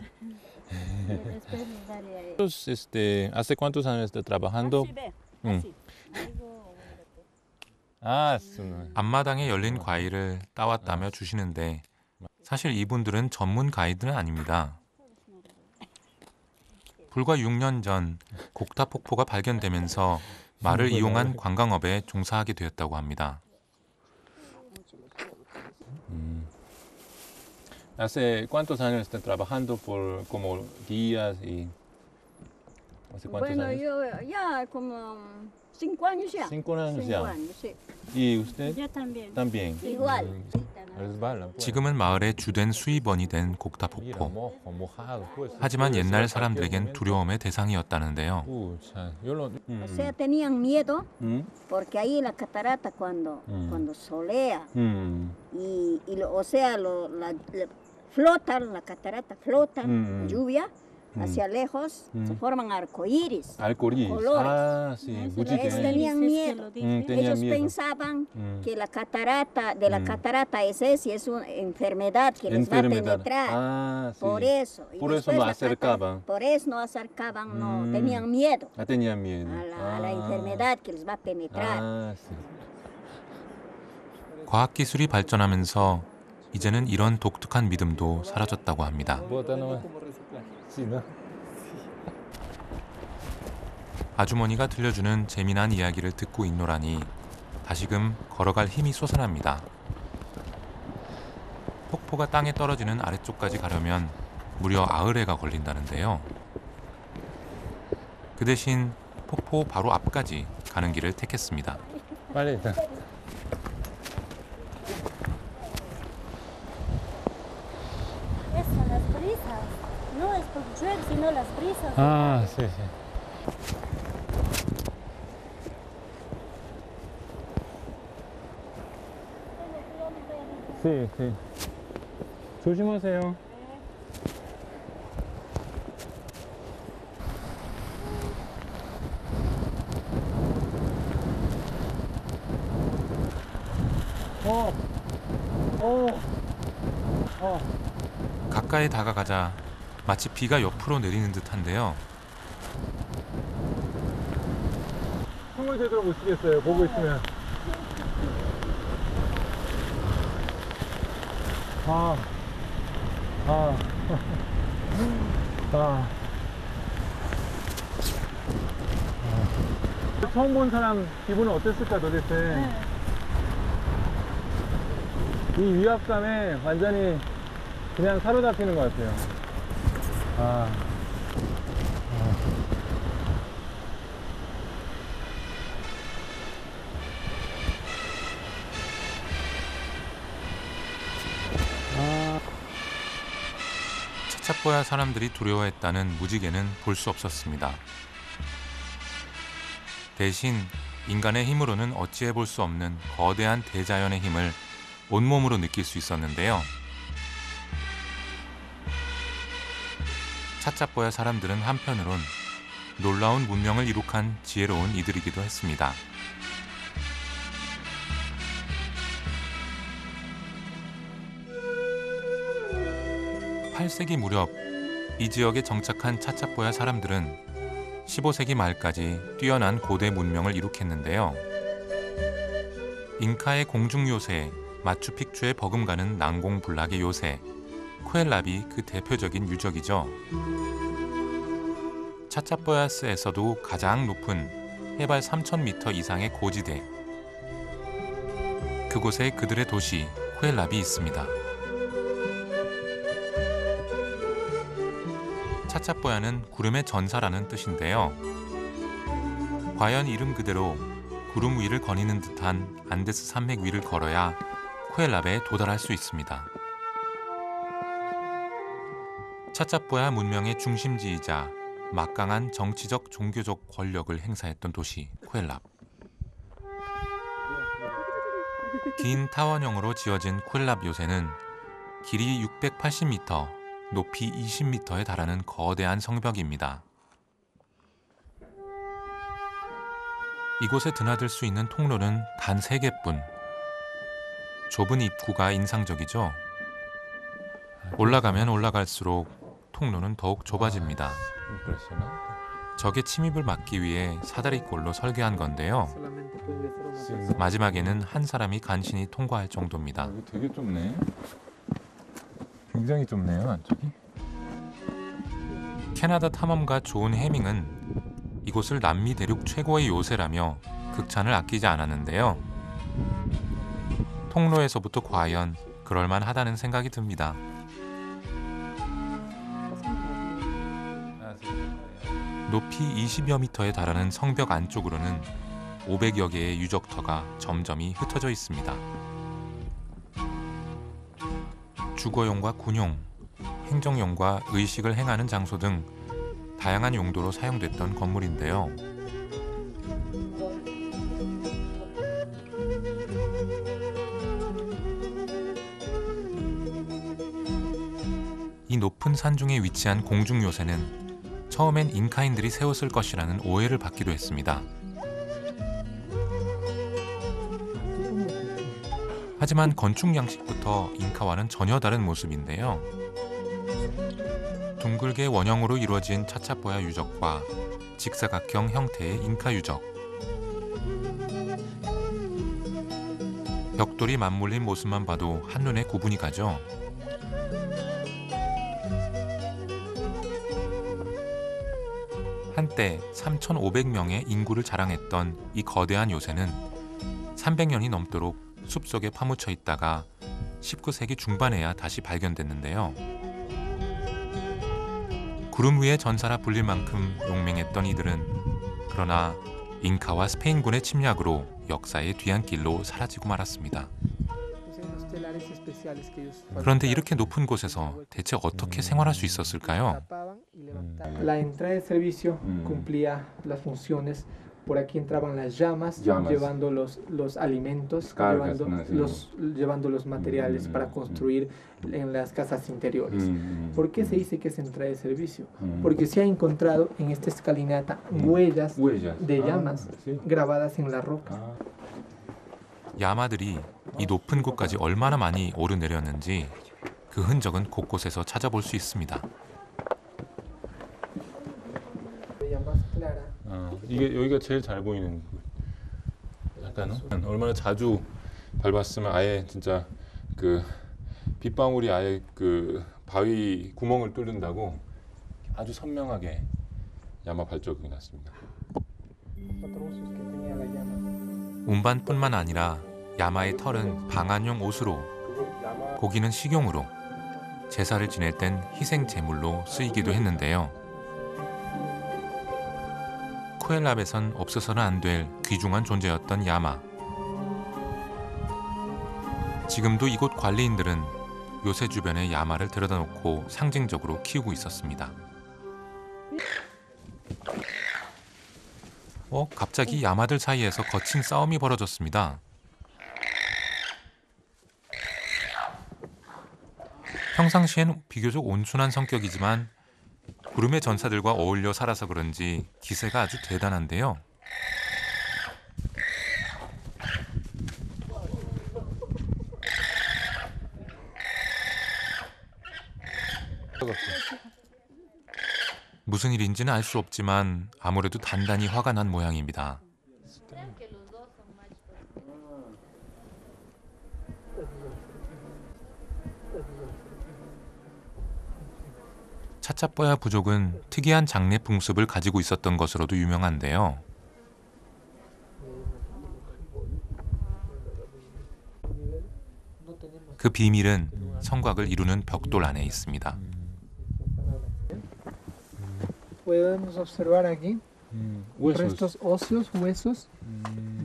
¿Hace cuántos años está trabajando? Ah, 앞마당에 열린 과일을 따왔다며 주시는데 사실 이분들은 전문 가이드는 아닙니다. 불과 6년 전 곡타 폭포가 발견되면서 말을 이용한 관광업에 종사하게 되었다고 합니다. ¿Hace cuántos años está trabajando por como guías y hace cuántos Bueno, años? yo ya como 5 años ya. 5 años 5 ya. años, sí. ¿Y usted? Yo también. También. Igual. 지금은 마을의 주된 수입원이 된 곡타 폭포. 하지만 옛날 사람들에겐 두려움의 대상이었다는데요. O sea, tenían miedo porque ahí la catarata cuando solea o sea, flotan, la catarata flotan, lluvia, hacia lejos, se forman arcoíris. Arcoíris. Colores. Ah, sí. Ellos tenían miedo. Ellos pensaban que la catarata, de la catarata es una enfermedad que les va a penetrar. Ah, sí. Por eso. Y Por eso después no la acercaban. por eso no acercaban, no, tenían miedo Ah, tenían miedo. a la enfermedad que les va a penetrar. Ah, sí. 과학기술이 발전하면서 이제는 이런 독특한 믿음도 사라졌다고 합니다. 아주머니가 들려주는 재미난 이야기를 듣고 있노라니 다시금 걸어갈 힘이 솟아납니다. 폭포가 땅에 떨어지는 아래쪽까지 가려면 무려 90회가 걸린다는데요. 그 대신 폭포 바로 앞까지 가는 길을 택했습니다. 빨리. No es por llueve, sino las brisas. 아, sí, sí. Sí, sí. 조심하세요. 가까이 다가가자 마치 비가 옆으로 내리는 듯한데요. 숨을 제대로 못 쉬겠어요. 보고 있으면. 처음 본 사람 기분은 어땠을까 도대체? 이 위압감에 완전히 그냥 사로잡히는 것 같아요. 차차 차차뽀야 사람들이 두려워했다는 무지개는 볼 수 없었습니다. 대신 인간의 힘으로는 어찌해 볼 수 없는 거대한 대자연의 힘을 온몸으로 느낄 수 있었는데요. 차차뽀야 사람들은 한편으론 놀라운 문명을 이룩한 지혜로운 이들이기도 했습니다. (8세기) 무렵 이 지역에 정착한 차차뽀야 사람들은 15세기 말까지 뛰어난 고대 문명을 이룩했는데요. 잉카의 공중 요새, 마추픽추에 버금가는 난공불락의 요새, 쿠엘랍이 그 대표적인 유적이죠. 차차뽀야스에서도 가장 높은 해발 3,000m 이상의 고지대, 그곳에 그들의 도시 쿠엘랍이 있습니다. 차차뽀야는 구름의 전사라는 뜻인데요. 과연 이름 그대로 구름 위를 거니는 듯한 안데스 산맥 위를 걸어야 쿠엘랍에 도달할 수 있습니다. 차차뽀야 문명의 중심지이자 막강한 정치적 종교적 권력을 행사했던 도시 쿠엘랍. 긴 타원형으로 지어진 쿠엘랍 요새는 길이 680m, 높이 20m에 달하는 거대한 성벽입니다. 이곳에 드나들 수 있는 통로는 단 3개뿐. 좁은 입구가 인상적이죠. 올라가면 올라갈수록 통로는 더욱 좁아집니다. 적의 침입을 막기 위해 사다리꼴로 설계한 건데요. 마지막에는 한 사람이 간신히 통과할 정도입니다. 되게 좁네. 굉장히 좁네요, 안쪽이. 캐나다 탐험가 존 해밍은 이곳을 남미 대륙 최고의 요새라며 극찬을 아끼지 않았는데요. 통로에서부터 과연 그럴만하다는 생각이 듭니다. 높이 20여 미터에 달하는 성벽 안쪽으로는 500여 개의 유적터가 점점이 흩어져 있습니다. 주거용과 군용, 행정용과 의식을 행하는 장소 등 다양한 용도로 사용됐던 건물인데요. 이 높은 산중에 위치한 공중요새는 처음엔 잉카인들이 세웠을 것이라는 오해를 받기도 했습니다. 하지만 건축 양식부터 잉카와는 전혀 다른 모습인데요. 둥글게 원형으로 이루어진 차차뽀야 유적과 직사각형 형태의 잉카 유적, 벽돌이 맞물린 모습만 봐도 한눈에 구분이 가죠. 한때 3,500명의 인구를 자랑했던 이 거대한 요새는 300년이 넘도록 숲속에 파묻혀 있다가 19세기 중반에야 다시 발견됐는데요. 구름 위의 전사라 불릴 만큼 용맹했던 이들은 그러나 잉카와 스페인군의 침략으로 역사의 뒤안길로 사라지고 말았습니다. 그런데 이렇게 높은 곳에서 대체 어떻게 생활할 수 있었을까요? La entrada de servicio cumplía las funciones. Por aquí entraban las llamas. Llevando los alimentos, llevando los materiales para construir en las casas interiores. ¿Por qué se dice que es entrada de servicio? Porque se ha encontrado en esta escalinata huellas de llamas grabadas en la roca. 야마들이 이 높은 곳까지 얼마나 많이 오르내렸는지 그 흔적은 곳곳에서 찾아볼 수 있습니다. 이게 여기가 제일 잘 보이는 약간 얼마나 자주 밟았으면 아예 진짜 그 빗방울이 아예 그 바위 구멍을 뚫는다고 아주 선명하게 야마 발자국이 났습니다. 운반뿐만 아니라 야마의 털은 방한용 옷으로, 고기는 식용으로, 제사를 지낼 땐 희생 제물로 쓰이기도 했는데요. 쿠엘랍에선 없어서는 안 될 귀중한 존재였던 야마. 지금도 이곳 관리인들은 묘새 주변에 야마를 데려다 놓고 상징적으로 키우고 있었습니다. 갑자기 야마들 사이에서 거친 싸움이 벌어졌습니다. 평상시엔 비교적 온순한 성격이지만 구름의 전사들과 어울려 살아서 그런지 기세가 아주 대단한데요. 무슨 일인지는 알 수 없지만 아무래도 단단히 화가 난 모양입니다. 차차뽀야 부족은 특이한 장례 풍습을 가지고 있었던 것으로도 유명한데요. 그 비밀은 성곽을 이루는 벽돌 안에 있습니다. Podemos observar aquí restos óseos, huesos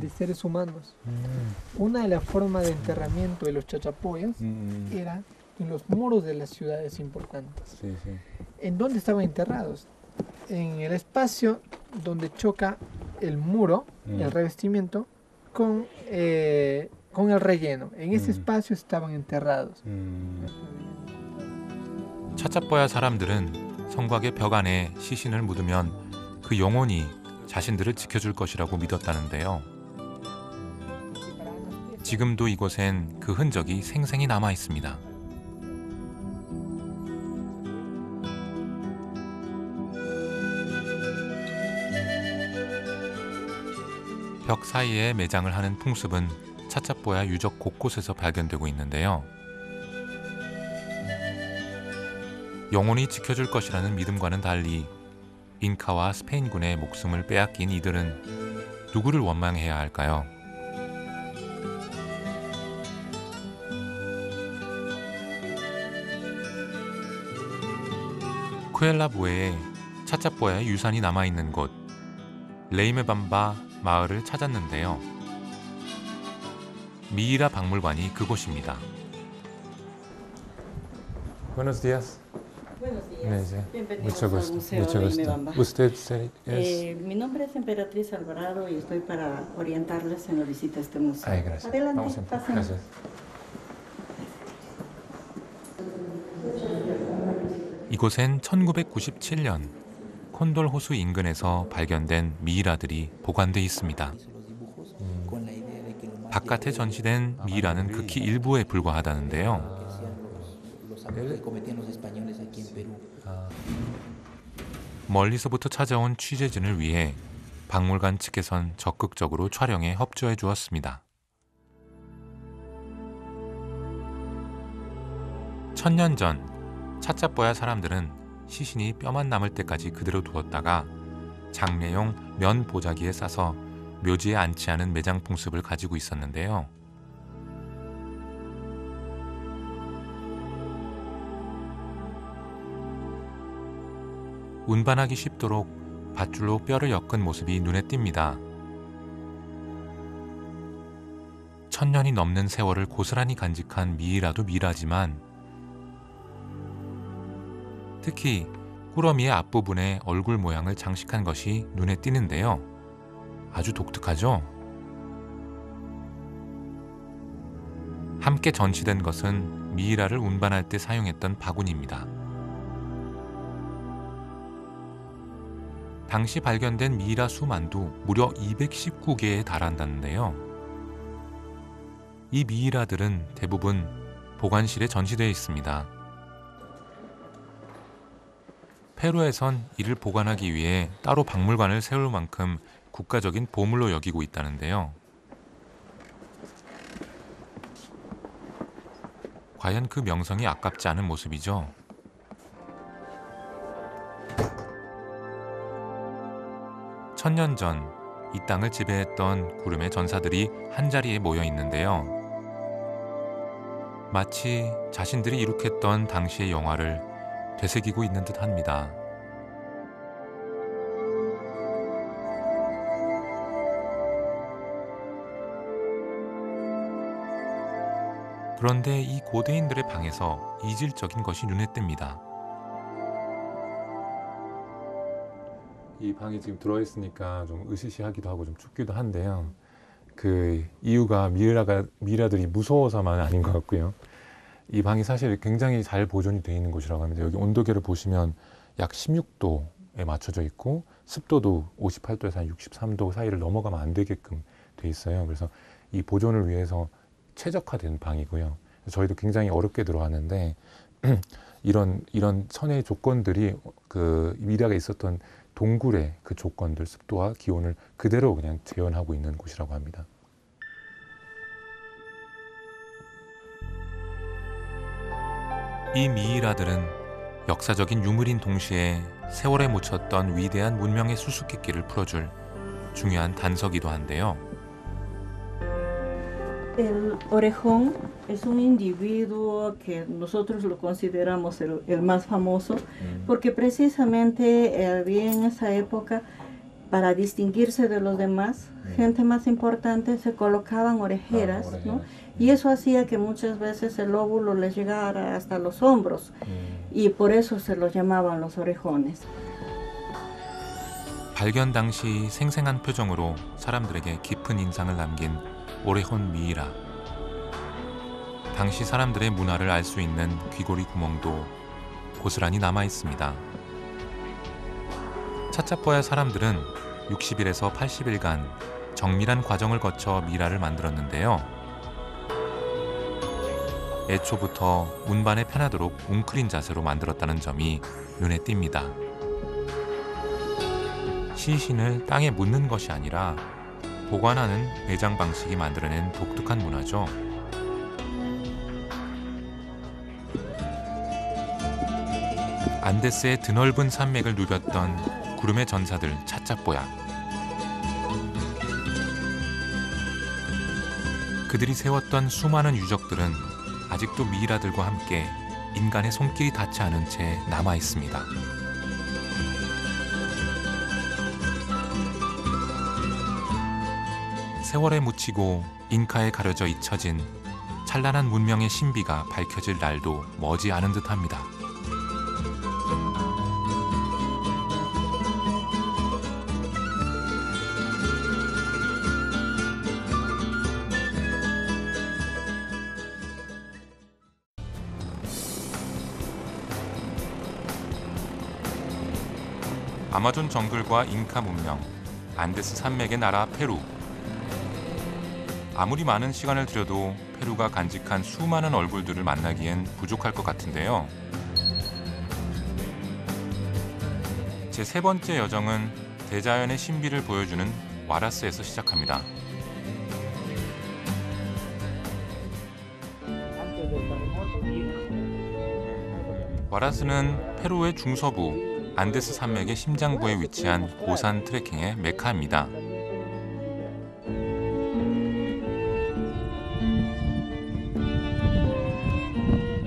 de seres humanos. Una de las formas de enterramiento de los chachapoyas era en los muros de las ciudades importantes. ¿En dónde estaban enterrados? En el espacio donde choca el muro, el revestimiento, con el relleno. En ese espacio estaban enterrados. 차차뽀야 사람들은 성곽의 벽 안에 시신을 묻으면 그 영혼이 자신들을 지켜줄 것이라고 믿었다는데요. 지금도 이곳엔 그 흔적이 생생히 남아 있습니다. 벽 사이에 매장을 하는 풍습은 차차뽀야 유적 곳곳에서 발견되고 있는데요. 영원히 지켜줄 것이라는 믿음과는 달리 잉카와 스페인군의 목숨을 빼앗긴 이들은 누구를 원망해야 할까요? 쿠엘라부에에 차차뽀야의 유산이 남아있는 곳 레이메밤바 마을을 찾았는데요. 미이라 박물관이 그곳입니다. Buenos días. Buenos días. Bienvenidos Mucho al gusto. Museo Mucho de gusto. Imebamba. ¿Usted es? Mi nombre es Emperatriz Alvarado y estoy para orientarles en la visita a este museo. Ay, gracias. Adelante, Vamos a empezar. pasen. Gracias. 이곳엔 1997년 콘돌 호수 인근에서 발견된 미이라들이 보관돼 있습니다. 바깥에 전시된 미이라는 극히 일부에 불과하다는데요. 멀리서부터 찾아온 취재진을 위해 박물관 측에선 적극적으로 촬영에 협조해 주었습니다. 1000년 전 차차뽀야 사람들은 시신이 뼈만 남을 때까지 그대로 두었다가 장례용 면 보자기에 싸서 묘지에 안치하는 매장 풍습을 가지고 있었는데요. 운반하기 쉽도록 밧줄로 뼈를 엮은 모습이 눈에 띕니다. 1000년이 넘는 세월을 고스란히 간직한 미이라도 미이라지만 특히 꾸러미의 앞부분에 얼굴 모양을 장식한 것이 눈에 띄는데요. 아주 독특하죠? 함께 전시된 것은 미이라를 운반할 때 사용했던 바구니입니다. 당시 발견된 미이라 수만도 무려 219개에 달한다는데요. 이 미이라들은 대부분 보관실에 전시되어 있습니다. 페루에선 이를 보관하기 위해 따로 박물관을 세울 만큼 국가적인 보물로 여기고 있다는데요. 과연 그 명성이 아깝지 않은 모습이죠. 천년 전 이 땅을 지배했던 구름의 전사들이 한자리에 모여 있는데요. 마치 자신들이 이룩했던 당시의 영화를 되새기고 있는 듯합니다. 그런데 이 고대인들의 방에서 이질적인 것이 눈에 띕니다. 이 방에 지금 들어있으니까 좀 으시시하기도 하고 좀 춥기도 한데요. 그 이유가 미이라들이 무서워서만 아닌 것 같고요. 이 방이 사실 굉장히 잘 보존이 되어 있는 곳이라고 합니다. 여기 온도계를 보시면 약 16도에 맞춰져 있고 습도도 58도에서 한 63도 사이를 넘어가면 안 되게끔 돼 있어요. 그래서 이 보존을 위해서 최적화된 방이고요. 저희도 굉장히 어렵게 들어왔는데 이런 천혜의 조건들이 그 미이라가 있었던 동굴의 그 조건들, 습도와 기온을 그대로 그냥 재현하고 있는 곳이라고 합니다. 이 미이라들은 역사적인 유물인 동시에 세월에 묻혔던 위대한 문명의 수수께끼를 풀어줄 중요한 단서기도 한데요. El orejón es un individuo que nosotros lo consideramos el más famoso, porque precisamente había en esa época, para distinguirse de los demás, gente más importante, se colocaban orejeras, ¿no? Y eso hacía que muchas veces el óvulo les llegara hasta los hombros, y por eso se los llamaban los orejones. 발견 당시 생생한 표정으로 사람들에게 깊은 인상을 남긴 오레혼 미이라. 당시 사람들의 문화를 알 수 있는 귀고리 구멍도 고스란히 남아 있습니다. 차차뽀야 사람들은 60일에서 80일간 정밀한 과정을 거쳐 미이라를 만들었는데요. 애초부터 운반에 편하도록 웅크린 자세로 만들었다는 점이 눈에 띕니다. 시신을 땅에 묻는 것이 아니라 보관하는 매장 방식이 만들어낸 독특한 문화죠. 안데스의 드넓은 산맥을 누볐던 구름의 전사들 차차뽀야. 그들이 세웠던 수많은 유적들은 아직도 미이라들과 함께 인간의 손길이 닿지 않은 채 남아 있습니다. 세월에 묻히고 잉카에 가려져 잊혀진 찬란한 문명의 신비가 밝혀질 날도 머지 않은 듯합니다. 아마존 정글과 잉카 문명, 안데스 산맥의 나라 페루. 아무리 많은 시간을 들여도 페루가 간직한 수많은 얼굴들을 만나기엔 부족할 것 같은데요. 제 세 번째 여정은 대자연의 신비를 보여주는 와라스에서 시작합니다. 와라스는 페루의 중서부 안데스 산맥의 심장부에 위치한 고산 트레킹의 메카입니다.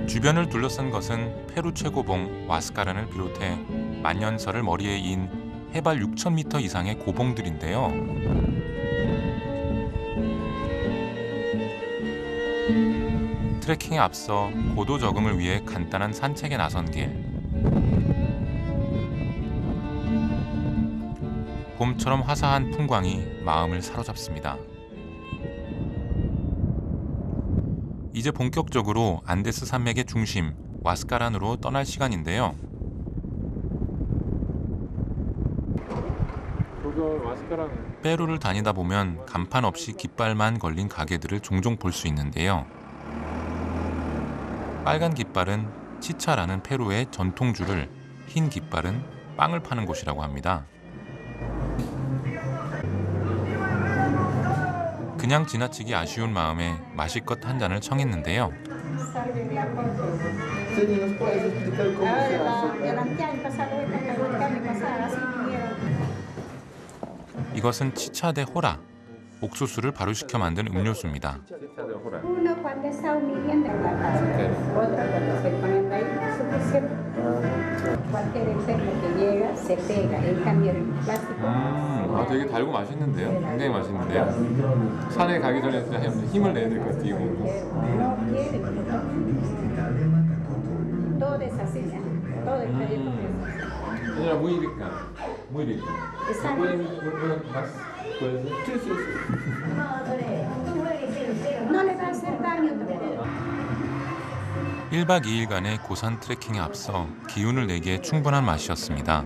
주변을 둘러싼 것은 페루 최고봉 와스카란을 비롯해 만년설을 머리에 이은 해발 6,000m 이상의 고봉들인데요. 트레킹에 앞서 고도 적응을 위해 간단한 산책에 나선 길. 봄처럼 화사한 풍광이 마음을 사로잡습니다. 이제 본격적으로 안데스 산맥의 중심 와스카란으로 떠날 시간인데요. 페루를 다니다 보면 간판 없이 깃발만 걸린 가게들을 종종 볼 수 있는데요. 빨간 깃발은 치차라는 페루의 전통주를, 흰 깃발은 빵을 파는 곳이라고 합니다. 그냥 지나치기 아쉬운 마음에 마실 것 한 잔을 청했는데요. 이것은 치차 데 호라, 옥수수를 발효시켜 만든 음료수입니다. Uno cuando está humillando en la casa, otro cuando se pone ahí, suficiente. Cualquier enfermo que llega se pega, en cambio el plástico. 아, 되게 달고 맛있는데요? 굉장히 맛있는데요? 산에 가기 전에 힘을 내야 될 것 같아요. No quiere, todo es así, ¿eh? Todo el trayecto es así. Señora, muy rica. Muy rica. Está ¿Pueden más? ¿Puede ser? Sí, sí, sí. No le va a hacer daño tampoco. 1박 2일간의 고산 트레킹에 앞서 기운을 내기에 충분한 맛이었습니다.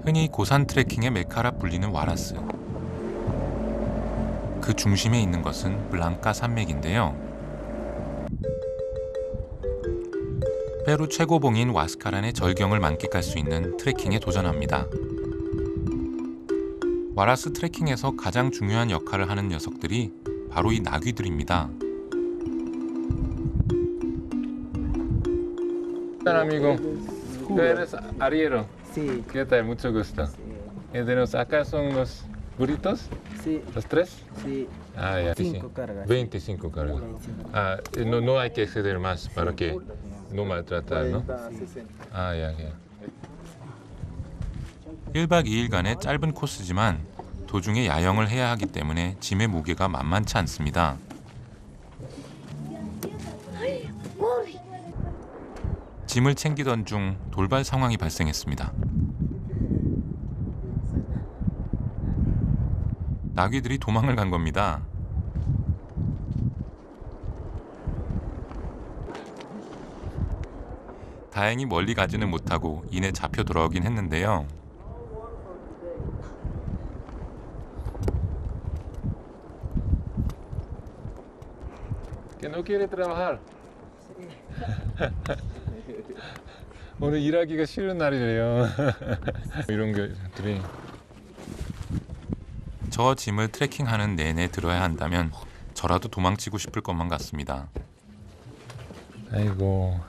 흔히 고산 트레킹의 메카라 불리는 와라스. 그 중심에 있는 것은 블랑카 산맥인데요. 페루 최고봉인 와스카란의 절경을 만끽할 수 있는 트레킹에 도전합니다. 와라스 트레킹에서 가장 중요한 역할을 하는 녀석들이 바로 이 나귀들입니다. Hola amigo, tú eres arriero. Sí. ¿Qué tal? Mucho gusto. Acá son los burritos, Sí, los tres. sí. Ah, ya. 5 cargas. 25 cargas. Ah, no hay que exceder más para que no maltratar, ¿no? Ah, ya, ya. 1박 2일간의 짧은 코스지만 도중에 야영을 해야 하기 때문에 짐의 무게가 만만치 않습니다. 짐을 챙기던 중 돌발 상황이 발생했습니다. 나귀들이 도망을 간 겁니다. 다행히 멀리 가지는 못하고 이내 잡혀 돌아오긴 했는데요. Que no quiere trabajar. 오늘 일하기가 싫은 날이래요. 이런 것들이. 저 짐을 트레킹하는 내내 들어야 한다면 저라도 도망치고 싶을 것만 같습니다. 아이고.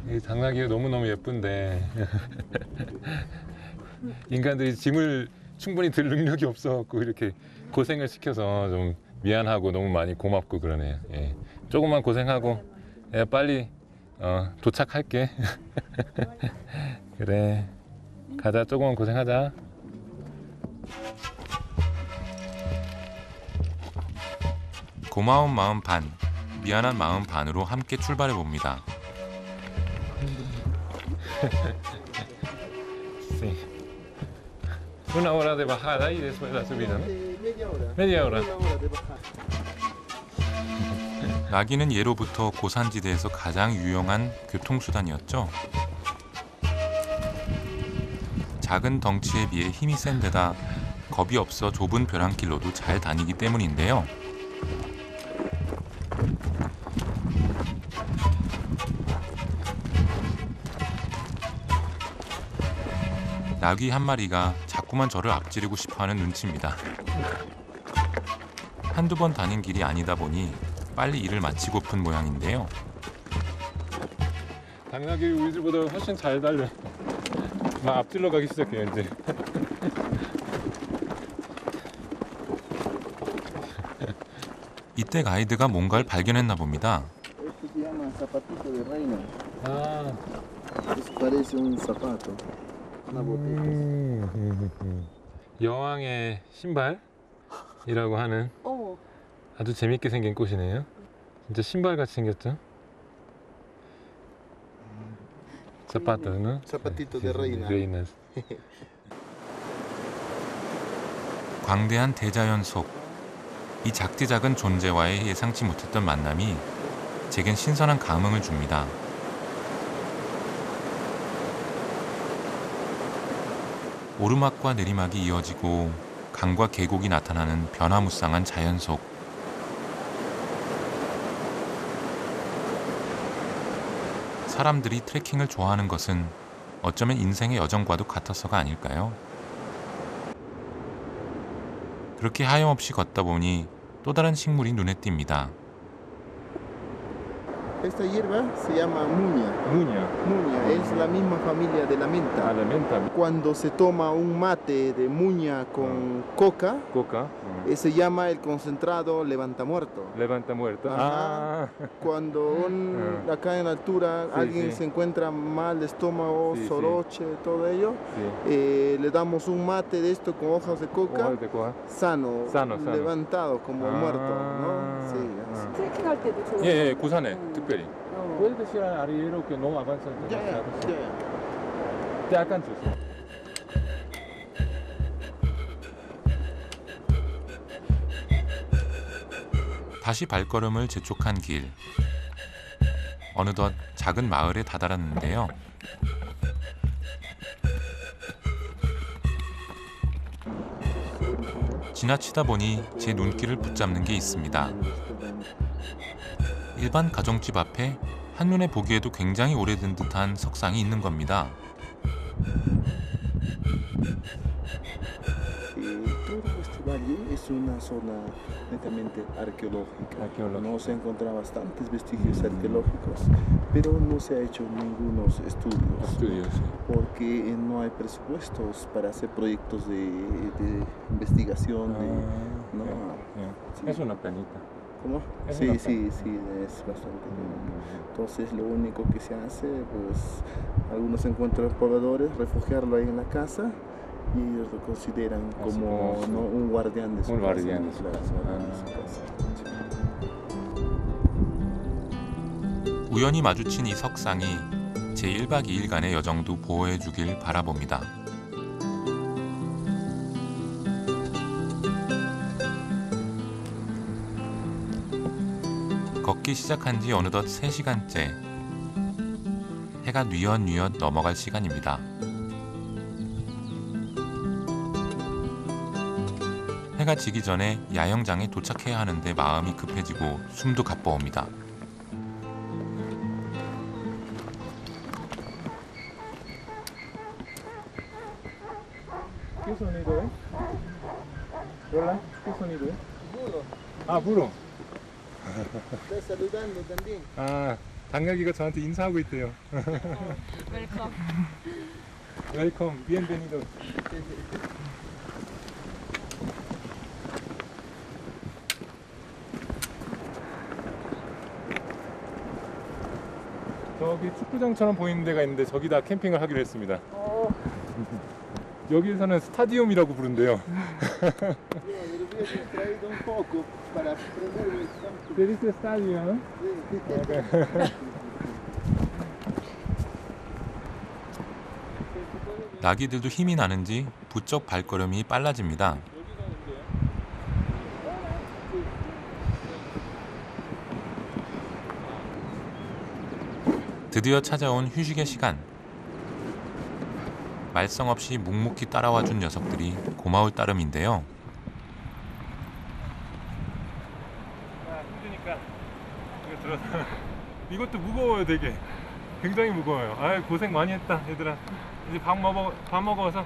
이 당나귀가 너무너무 예쁜데 인간들이 짐을 충분히 들 능력이 없어갖고 이렇게 고생을 시켜서 좀 미안하고 너무 많이 고맙고 그러네요. 예. 조금만 고생하고 빨리 도착할게. 그래, 가자. 조금만 고생하자. 고마운 마음 반, 미안한 마음 반으로 함께 출발해 봅니다. Sí. Una hora de bajada y después la subida, ¿no? Media hora. 나귀는 예로부터 고산지대에서 가장 유용한 교통수단이었죠. 작은 덩치에 비해 힘이 센 데다 겁이 없어 좁은 벼랑길로도 잘 다니기 때문인데요. 나귀 한 마리가 자꾸만 저를 앞지르고 싶어하는 눈치입니다. 한두 번 다닌 길이 아니다 보니 빨리 일을 마치고픈 모양인데요. 당나귀 우리들보다 훨씬 잘 달려. 막 앞질러 가기 시작해요 이제. 이때 가이드가 뭔가를 발견했나 봅니다. 아. Parece un zapato. 여왕의 신발이라고 하는 아주 재밌게 생긴 꽃이네요. 진짜 신발같이 생겼죠? zapatos, ¿no? Zapatito de reina. reinas. 광대한 대자연 속, 이 작디작은 존재와의 예상치 못했던 만남이 제겐 신선한 감흥을 줍니다. 오르막과 내리막이 이어지고 강과 계곡이 나타나는 변화무쌍한 자연 속, 사람들이 트레킹을 좋아하는 것은 어쩌면 인생의 여정과도 같아서가 아닐까요? 그렇게 하염없이 걷다 보니 또 다른 식물이 눈에 띕니다. Esta hierba se llama muña. Muña. Muña es la misma familia de la menta. Ah, la menta. Cuando se toma un mate de muña con coca, Coca. se llama el concentrado levantamuerto. Levanta muerto. Ajá. Cuando acá en la altura alguien se encuentra mal de estómago, soroche, todo ello, le damos un mate de esto con hojas de coca, sano, levantado como muerto, ¿no? Sí. 트레킹할 때도 좋은 예, 고산에 특별히. Puede decir al arriero que no avanza demasiado. Te alcanzas. 다시 발걸음을 재촉한 길. 어느덧 작은 마을에 다다랐는데요. 지나치다 보니 제 눈길을 붙잡는 게 있습니다. 일반 가정집 앞에 한눈에 보기에도 굉장히 오래된 듯한 석상이 있는 겁니다. Todo este valle es una zona netamente arqueológica. No se encuentran bastantes vestigios arqueológicos, pero no se ha hecho ningunos estudios, porque no hay presupuestos para hacer proyectos de investigación. Es una penita. ¿Cómo? Sí, es bastante. Entonces lo único que se hace, pues algunos encuentran pobladores, refugiarlo ahí en la casa y ellos lo consideran como un guardián de su casa. 우연히 마주친 이 석상이 제 1박 2일간의 여정도 보호해 주길 바라봅니다. 걷기 시작한 지 어느덧 3시간째. 해가 뉘엿뉘엿 넘어갈 시간입니다. 해가 지기 전에 야영장에 도착해야 하는데 마음이 급해지고 숨도 가빠옵니다. ¿Qué sonido es? Hola, ¿qué sonido es? Burro. 아, burro. Está saludando también. 아, 당나귀가 저한테 인사하고 있대요. 웰컴. 웰컴, bienvenido. 저기 축구장처럼 보이는 데가 있는데 저기다 캠핑을 하기로 했습니다. 여기에서는 스타디움이라고 부른대요. ¿Te estadio? 나귀들도 힘이 나는지 부쩍 발걸음이 빨라집니다. 드디어 찾아온 휴식의 시간. 말썽 없이 묵묵히 따라와 준 녀석들이 고마울 따름인데요. 힘드니까 이거 들어서 이것도 무거워요. 되게 굉장히 무거워요. 아유, 고생 많이 했다 얘들아. 이제 밥 먹어서.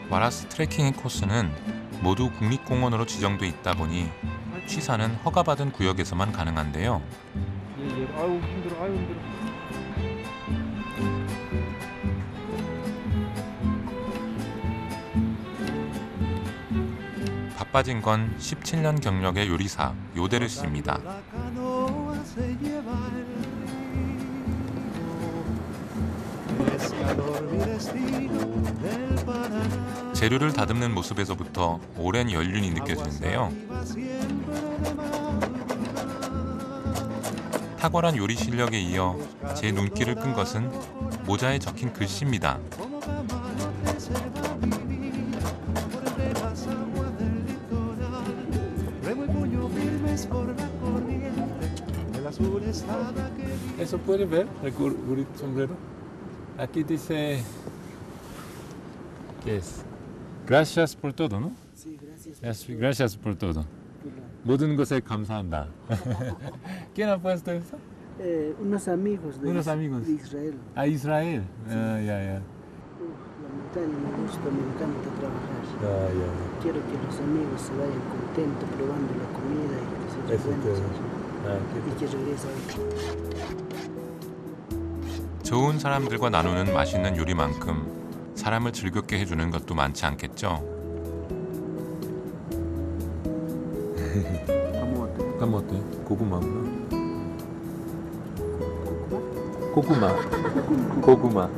와라스 트레킹 코스는 모두 국립공원으로 지정돼 있다 보니 취사는 허가받은 구역에서만 가능한데요. 아유 힘들어. 바빠진 건 17년 경력의 요리사 요데르 씨입니다. 재료를 다듬는 모습에서부터 오랜 연륜이 느껴지는데요. 탁월한 요리 실력에 이어 제 눈길을 끈 것은 모자에 적힌 글씨입니다. Eso puede ver el sombrero. Aquí dice ¿qué es? Gracias por todo, ¿no? Sí, gracias. Gracias por todo. 모든 것에 감사한다. ¿Quién ha puesto eso? Unos amigos de Israel. Ah, Israel. Ya. Italia me gusta, me encanta trabajar. Ah, ya. Quiero que los amigos se vayan contentos probando la comida y que se Eso recuerden es. y que regresen. 좋은 사람들과 나누는 맛있는 요리만큼 사람을 즐겁게 해주는 것도 많지 않겠죠. 카모테? 고구마구나. 고구마. 고구마.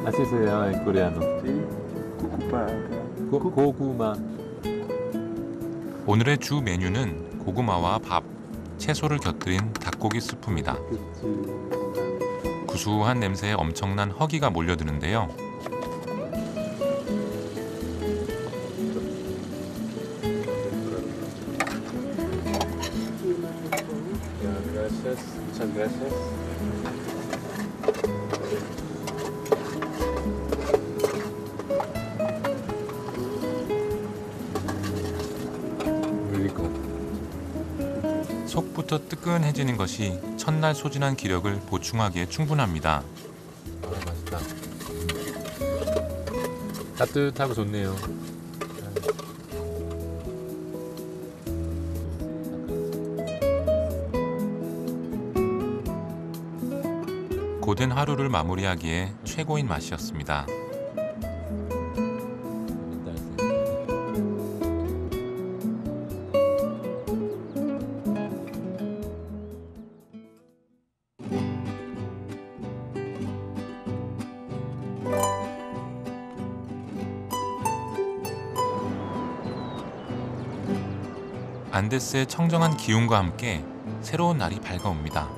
Así se llama en coreano. 고구마. 오늘의 주 메뉴는 고구마와 밥, 채소를 곁들인 닭고기 스프입니다. 구수한 냄새에 엄청난 허기가 몰려드는데요. Muchas gracias. 속부터 뜨끈해지는 것이 첫날 소진한 기력을 보충하기에 충분합니다. 아, 맛있다. 따뜻하고 좋네요. 고된 하루를 마무리하기에 최고인 맛이었습니다. 안데스의 청정한 기운과 함께 새로운 날이 밝아옵니다.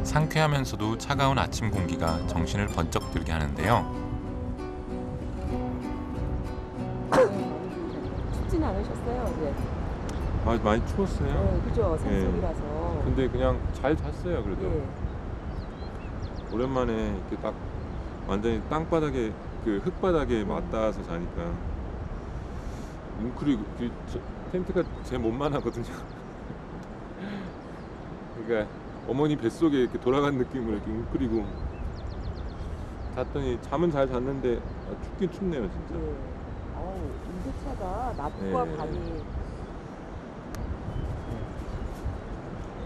상쾌하면서도 차가운 아침 공기가 정신을 번쩍 들게 하는데요. 춥진 않으셨어요, 어제? 아, 많이 추웠어요. 네, 그죠. 산속이라서. 근데 그냥 잘 잤어요, 그래도. 네. 오랜만에 이렇게 딱 완전히 땅바닥에 그 흙바닥에 맞닿아서 자니까 웅크리고 텐트가 제 몸만 하거든요. 그러니까 어머니 뱃속에 이렇게 돌아간 느낌으로 이렇게 웅크리고 잤더니 잠은 잘 잤는데 춥긴 춥네요, 진짜. 네. 온도차가 낮과 네. 밤이.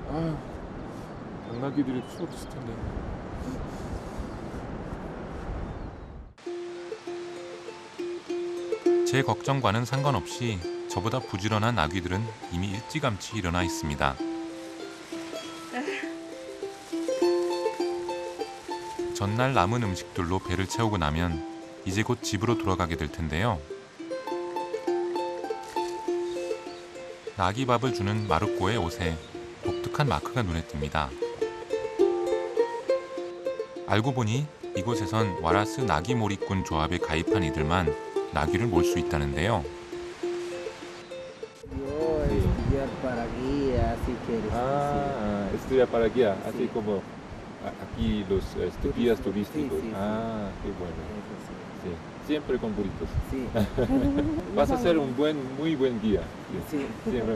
아, 당나귀들이 추웠을 텐데. 제 걱정과는 상관없이 저보다 부지런한 아귀들은 이미 일찌감치 일어나 있습니다. 전날 남은 음식들로 배를 채우고 나면 이제 곧 집으로 돌아가게 될 텐데요. 나귀밥을 주는 마르코의 옷에 독특한 마크가 눈에 띕니다. 알고 보니 이곳에선 와라스 나귀몰이꾼 조합에 가입한 이들만 나귀를 몰 수 있다는데요. Estudiar para guía, así como aquí los guías turísticos. Ah, qué bueno. Sí, siempre con burritos. Sí. Vas a ser un muy buen guía. Sí. Siempre.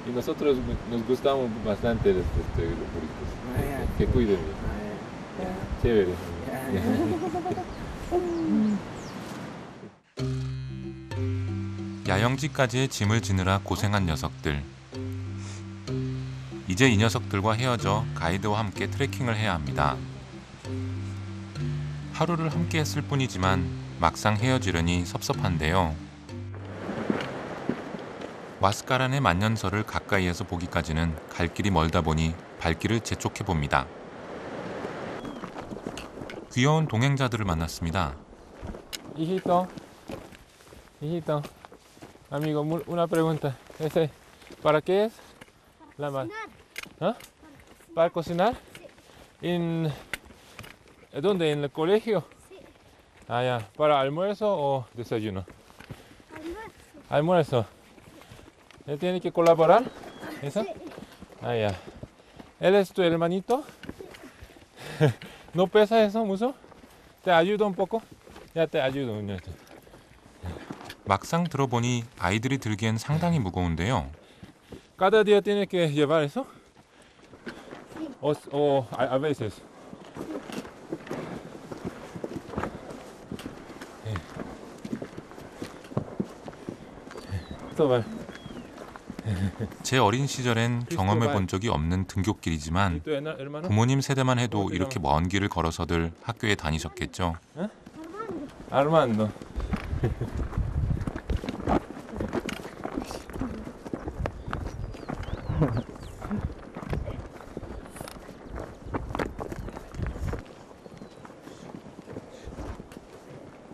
Y nosotros nos gustamos bastante los burritos. Que cuiden. Chévere. 야영지까지의 짐을 지느라 고생한 녀석들. 이제 이 녀석들과 헤어져 가이드와 함께 트레킹을 해야 합니다. 하루를 함께 했을 뿐이지만 막상 헤어지려니 섭섭한데요. 와스카란의 만년설을 가까이에서 보기까지는 갈 길이 멀다 보니 발길을 재촉해 봅니다. 귀여운 동행자들을 만났습니다. Hijito, amigo, una pregunta. ¿Ese para qué es? La más. ¿Ah? ¿Para cocinar? ¿En dónde? ¿En el colegio? Sí. Ah, ya. ¿Para almuerzo o desayuno? almuerzo. ¿Él tiene que colaborar? ¿Eso? Ah, ya. ¿Él es tu hermanito? ¿No pesa eso mucho? ¿Te ayudo un poco? Ya te ayudo. 막상 들어보니 아이들이 들기엔 상당히 무거운데요. ¿Cada día tiene que llevar eso? O a veces. Toma. 제 어린 시절엔 경험해 본 적이 없는 등굣길이지만 부모님 세대만 해도 이렇게 먼 길을 걸어서들 학교에 다니셨겠죠. Armando.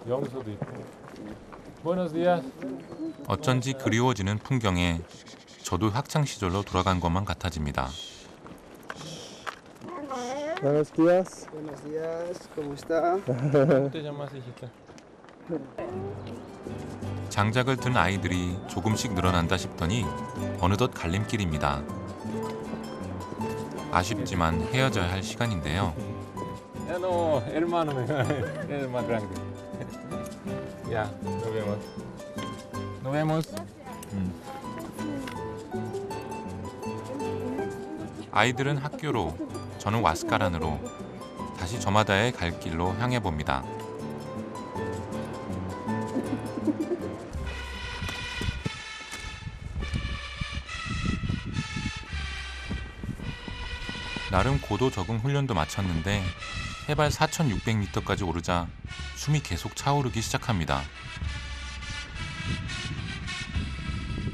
영서도 있고. Buenos días. 어쩐지 그리워지는 풍경에 저도 학창 시절로 돌아간 것만 같아집니다. Buenos días. Buenos días, ¿cómo está? ¿Cómo te llamas, hijita? 장작을 든 아이들이 조금씩 늘어난다 싶더니 어느덧 갈림길입니다. 아쉽지만 헤어져야 할 시간인데요. Ya no, hermano, es más grande. Ya, nos vemos. Nos vemos. 아이들은 학교로, 저는 와스카란으로 다시 저마다의 갈 길로 향해 봅니다. 나름 고도 적응 훈련도 마쳤는데 해발 4,600m까지 오르자 숨이 계속 차오르기 시작합니다.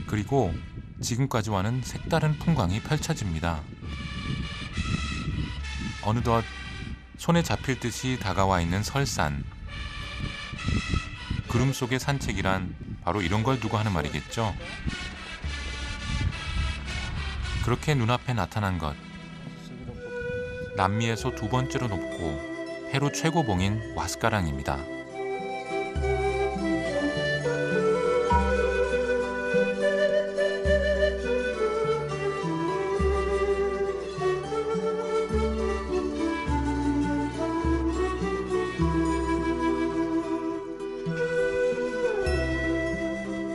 그리고 지금까지와는 색다른 풍광이 펼쳐집니다. 어느덧 손에 잡힐 듯이 다가와 있는 설산. 구름 속의 산책이란 바로 이런 걸 두고 하는 말이겠죠. 그렇게 눈앞에 나타난 것. 남미에서 두 번째로 높고 페루 최고봉인 와스카랑입니다.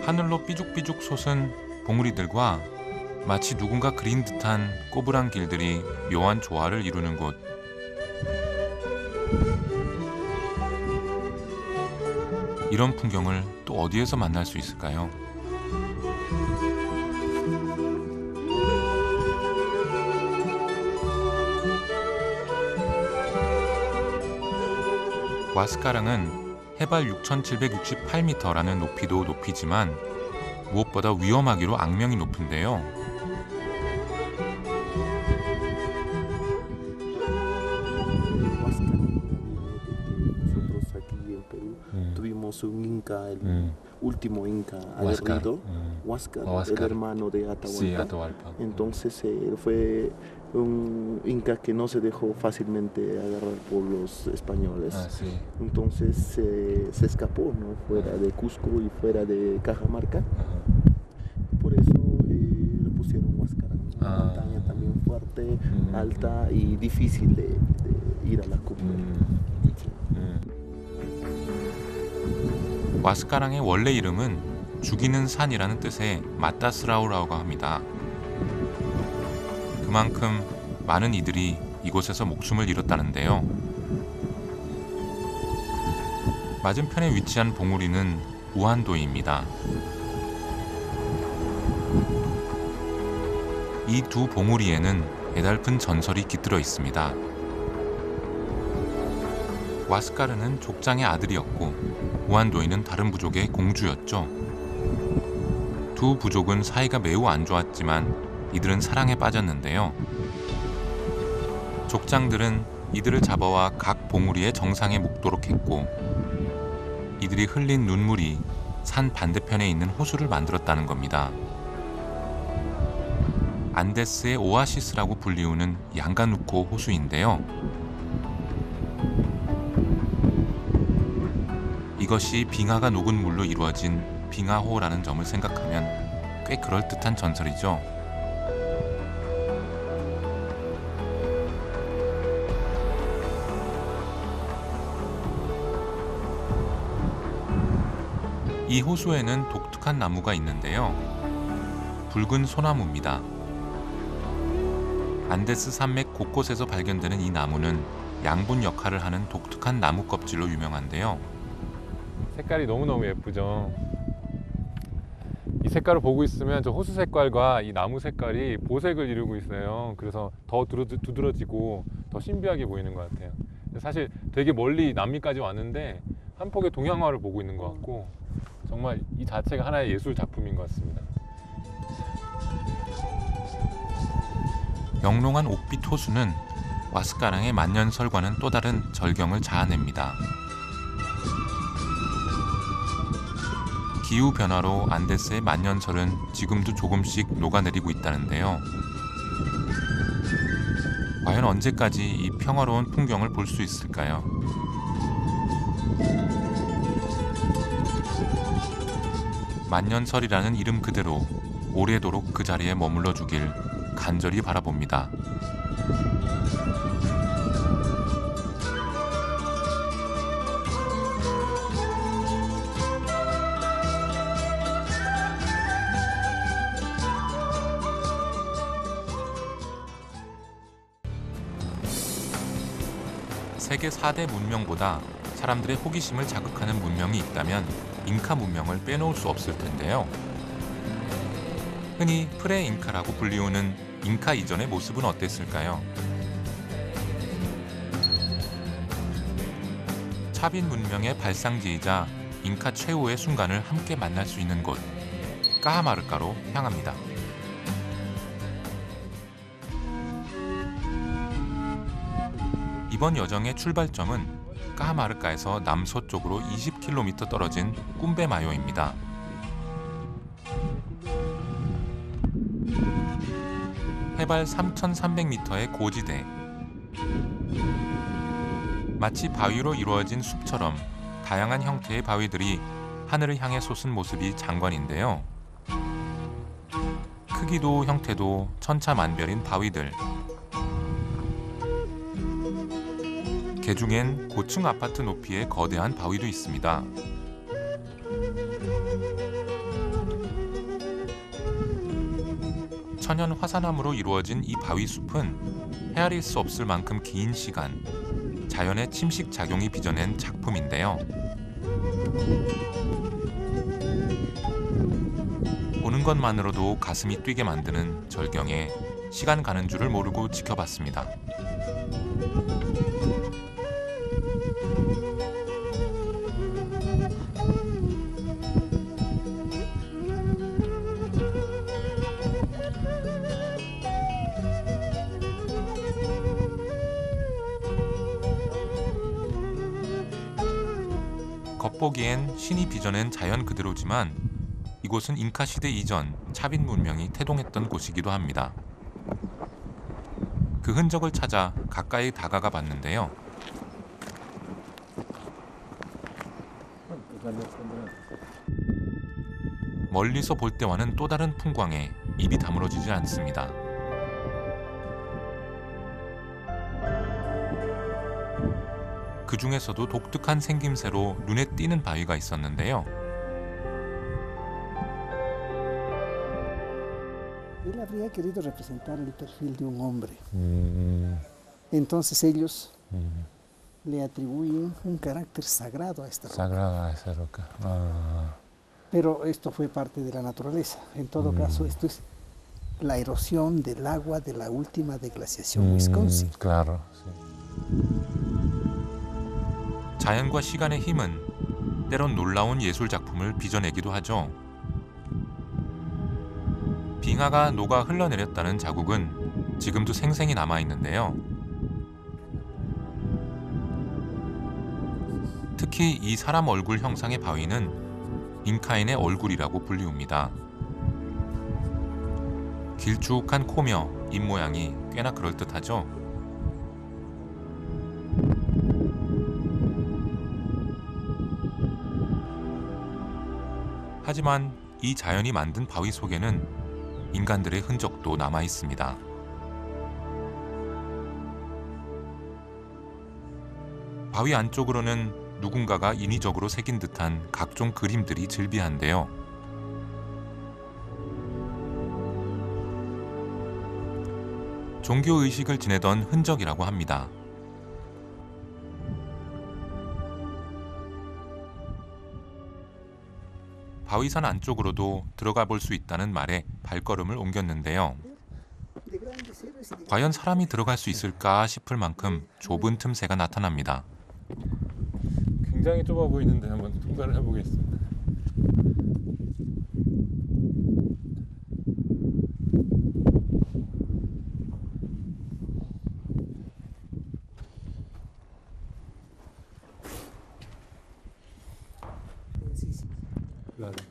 하늘로 삐죽삐죽 솟은 봉우리들과 마치 누군가 그린 듯한 꼬부랑 길들이 묘한 조화를 이루는 곳. 이런 풍경을 또 어디에서 만날 수 있을까요? 와스카랑은 해발 6,768m라는 높이도 높이지만 무엇보다 위험하기로 악명이 높은데요. Nosotros aquí en Perú tuvimos un inca, el último inca aguerrido, Huáscar, el hermano de Atahualpa. Sí, Atahualpa. Entonces él fue un inca que no se dejó fácilmente agarrar por los españoles. Ah, sí. Entonces se escapó, ¿no? Fuera de Cusco y fuera de Cajamarca. Por eso le pusieron Huáscar. Una montaña también fuerte, alta y difícil de ir a la cumbre. 와스카랑의 원래 이름은 죽이는 산이라는 뜻의 마타스라우라고 합니다. 그만큼 많은 이들이 이곳에서 목숨을 잃었다는데요. 맞은편에 위치한 봉우리는 우한도입니다. 이 두 봉우리에는 애달픈 전설이 깃들어 있습니다. 와스카르는 족장의 아들이었고 우한도이는 다른 부족의 공주였죠. 두 부족은 사이가 매우 안 좋았지만 이들은 사랑에 빠졌는데요. 족장들은 이들을 잡아와 각 봉우리의 정상에 묵도록 했고 이들이 흘린 눈물이 산 반대편에 있는 호수를 만들었다는 겁니다. 안데스의 오아시스라고 불리우는 양가누코 호수인데요. 이것이 빙하가 녹은 물로 이루어진 빙하호라는 점을 생각하면 꽤 그럴듯한 전설이죠. 이 호수에는 독특한 나무가 있는데요. 붉은 소나무입니다. 안데스 산맥 곳곳에서 발견되는 이 나무는 양분 역할을 하는 독특한 나무 껍질로 유명한데요. 색깔이 너무너무 예쁘죠. 이 색깔을 보고 있으면 저 호수 색깔과 이 나무 색깔이 보색을 이루고 있어요. 그래서 더 두드러지고 더 신비하게 보이는 것 같아요. 사실 되게 멀리 남미까지 왔는데 한 폭의 동양화를 보고 있는 것 같고 정말 이 자체가 하나의 예술 작품인 것 같습니다. 영롱한 옥빛 호수는 와스카랑의 만년설과는 또 다른 절경을 자아냅니다. 기후 변화로 안데스의 만년설은 지금도 조금씩 녹아내리고 있다는데요. 과연 언제까지 이 평화로운 풍경을 볼 수 있을까요? 만년설이라는 이름 그대로 오래도록 그 자리에 머물러 주길 간절히 바라봅니다. 세계 4대 문명보다 사람들의 호기심을 자극하는 문명이 있다면 잉카 문명을 빼놓을 수 없을 텐데요. 흔히 프레잉카라고 불리우는 잉카 이전의 모습은 어땠을까요? 차빈 문명의 발상지이자 잉카 최후의 순간을 함께 만날 수 있는 곳, 까하마르카로 향합니다. 이번 여정의 출발점은 까하마르카에서 남서쪽으로 20km 떨어진 꿈베마요입니다. 해발 3,300m의 고지대. 마치 바위로 이루어진 숲처럼 다양한 형태의 바위들이 하늘을 향해 솟은 모습이 장관인데요. 크기도 형태도 천차만별인 바위들. 개중엔 고층 아파트 높이의 거대한 바위도 있습니다. 천연 화산암으로 이루어진 이 바위 숲은 헤아릴 수 없을 만큼 긴 시간 자연의 침식 작용이 빚어낸 작품인데요. 보는 것만으로도 가슴이 뛰게 만드는 절경에 시간 가는 줄을 모르고 지켜봤습니다. 겉보기엔 신이 빚어낸 자연 그대로지만 이곳은 잉카 시대 이전 차빈 문명이 태동했던 곳이기도 합니다. 그 흔적을 찾아 가까이 다가가 봤는데요. 멀리서 볼 때와는 또 다른 풍광에 입이 다물어지지 않습니다. 그 중에서도 독특한 생김새로 눈에 띄는 바위가 있었는데요. Él habría querido representar el perfil de un hombre. Entonces ellos le atribuyen un carácter sagrado a esta roca. Sagrada a esa roca. Pero esto fue parte de la naturaleza. En todo caso, esto es la erosión del agua de la última deglaciación Wisconsin. Claro, sí. 자연과 시간의 힘은 때론 놀라운 예술 작품을 빚어내기도 하죠. 빙하가 녹아 흘러내렸다는 자국은 지금도 생생히 남아있는데요. 특히 이 사람 얼굴 형상의 바위는 잉카인의 얼굴이라고 불리웁니다. 길쭉한 코며 입모양이 꽤나 그럴듯하죠. 하지만 이 자연이 만든 바위 속에는 인간들의 흔적도 남아 있습니다. 바위 안쪽으로는 누군가가 인위적으로 새긴 듯한 각종 그림들이 즐비한데요. 종교의식을 지내던 흔적이라고 합니다. 바위산 안쪽으로도 들어가 볼 수 있다는 말에 발걸음을 옮겼는데요. 과연 사람이 들어갈 수 있을까 싶을 만큼 좁은 틈새가 나타납니다. 굉장히 좁아 보이는데 한번 통과를 해보겠습니다.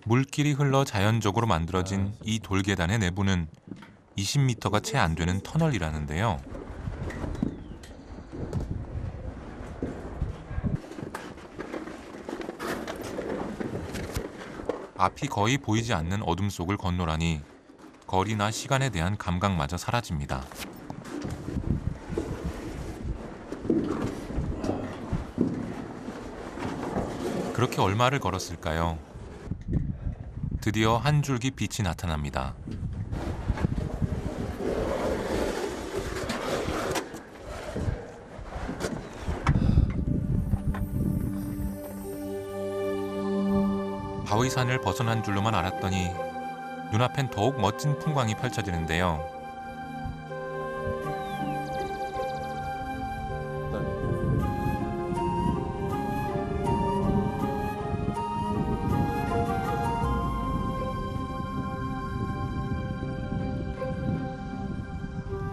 물길이 흘러 자연적으로 만들어진 이 돌계단의 내부는 20m가 채 안 되는 터널이라는데요. 앞이 거의 보이지 않는 어둠 속을 건너라니 거리나 시간에 대한 감각마저 사라집니다. 그렇게 얼마를 걸었을까요? 드디어 한 줄기 빛이 나타납니다. 바위산을 벗어난 줄로만 알았더니 눈앞엔 더욱 멋진 풍광이 펼쳐지는데요.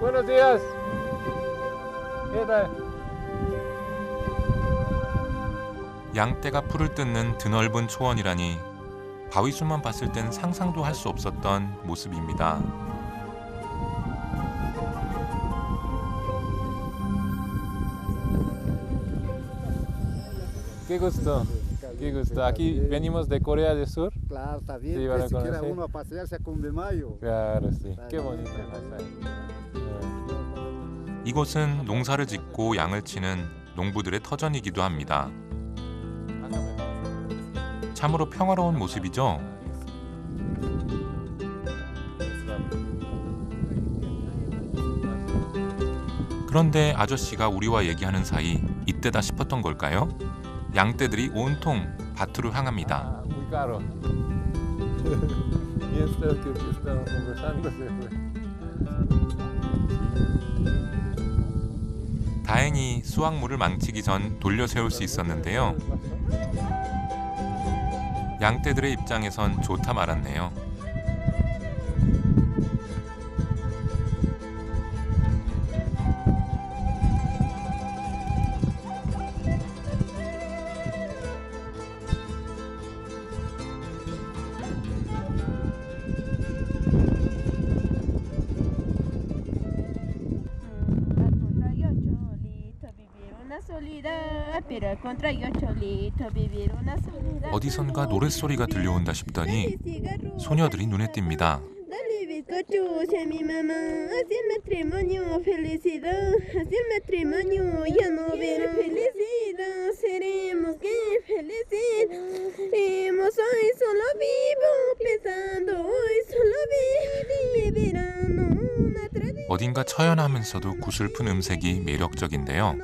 Buenos días. ¿Qué tal? 양떼가 풀을 뜯는 드넓은 초원이라니 바위숲만 봤을 땐 상상도 할 수 없었던 모습입니다. Qué gusto. Qué gusto. Aquí venimos de Corea del Sur. Claro, está bien. Sí, para Si quiere conocer. uno a pasearse a Cumbemayo. Claro, sí. Qué bonito pasaje. 이곳은 농사를 짓고 양을 치는 농부들의 터전이기도 합니다. 참으로 평화로운 모습이죠. 그런데 아저씨가 우리와 얘기하는 사이 이때다 싶었던 걸까요? 양떼들이 온통 밭으로 향합니다. Muy caro. Y esto que estamos conversando se fue. 다행히 수확물을 망치기 전 돌려 세울 수 있었는데요. 양떼들의 입장에선 좋다 말았네요. 어디선가 노랫소리가 들려온다 싶더니 소녀들이 눈에 띕니다. 어딘가 처연하면서도 구슬픈 음색이 매력적인데요.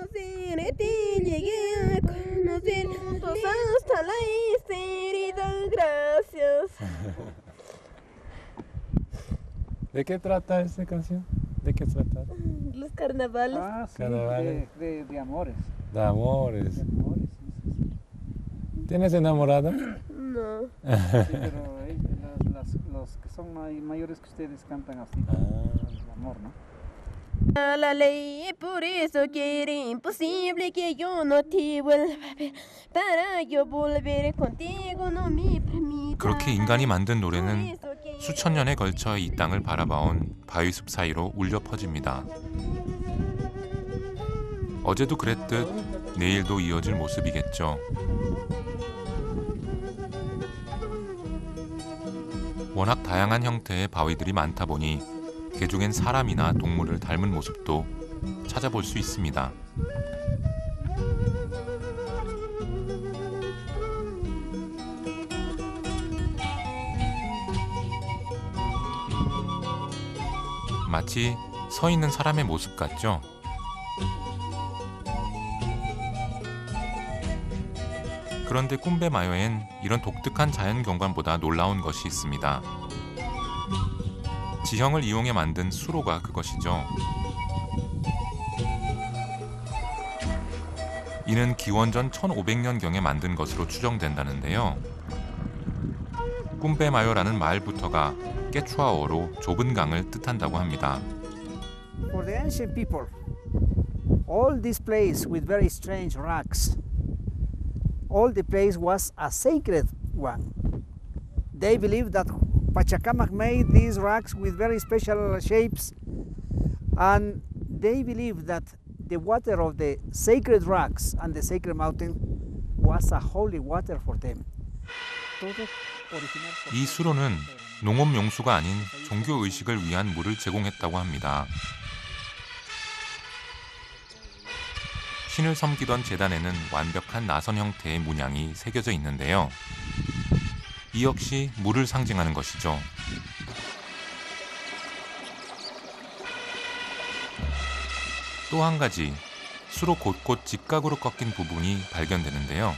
¿De qué trata esta canción? ¿De qué trata? Los carnavales. Ah, sí, Carnavales. de amores. De amores. De amores, sí. ¿Tienes enamorada? No. Sí, pero los que son mayores que ustedes cantan así, el amor, ¿no? La ley, por eso quiere imposible que yo no te vuelva a ver. Para yo volver contigo no me permita. 그렇게 인간이 만든 노래는 수천 년에 걸쳐 이 땅을 바라봐온 바위숲 사이로 울려 퍼집니다. 어제도 그랬듯 내일도 이어질 모습이겠죠. 워낙 다양한 형태의 바위들이 많다 보니 개중엔 사람이나 동물을 닮은 모습도 찾아볼 수 있습니다. 마치 서 있는 사람의 모습 같죠? 그런데 꿈베마요엔 이런 독특한 자연 경관보다 놀라운 것이 있습니다. 지형을 이용해 만든 수로가 그것이죠. 이는 기원전 1500년경에 만든 것으로 추정된다는데요. 꿈베마요라는 말부터가 깨추아어로 좁은 강을 뜻한다고 합니다. For the ancient people, all this place with very strange rocks, all the place was a sacred one. They believed that Pachacamac made these rocks with very special shapes, and they believed that the water of the sacred rocks and the sacred mountain was a holy water for them. 이 수로는 농업 용수가 아닌 종교 의식을 위한 물을 제공했다고 합니다. 신을 섬기던 제단에는 완벽한 나선 형태의 문양이 새겨져 있는데요. 이 역시 물을 상징하는 것이죠. 또 한 가지, 수로 곳곳 직각으로 꺾인 부분이 발견되는데요.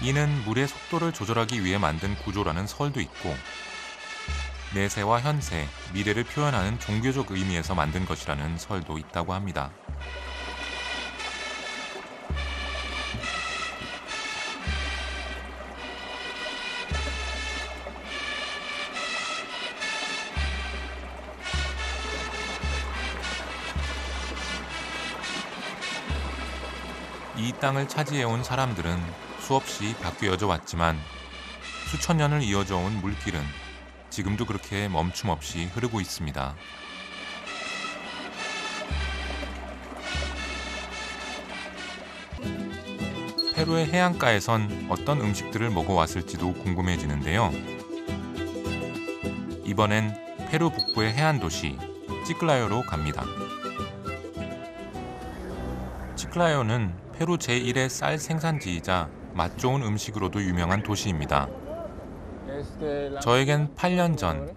이는 물의 속도를 조절하기 위해 만든 구조라는 설도 있고, 내세와 현세, 미래를 표현하는 종교적 의미에서 만든 것이라는 설도 있다고 합니다. 이 땅을 차지해온 사람들은 수없이 바뀌어져 왔지만 수천 년을 이어져 온 물길은 지금도 그렇게 멈춤 없이 흐르고 있습니다. 페루의 해안가에선 어떤 음식들을 먹어왔을지도 궁금해지는데요. 이번엔 페루 북부의 해안 도시 치클라요로 갑니다. 치클라요는 페루 제1의 쌀 생산지이자 맛 좋은 음식으로도 유명한 도시입니다. 저에겐 8년 전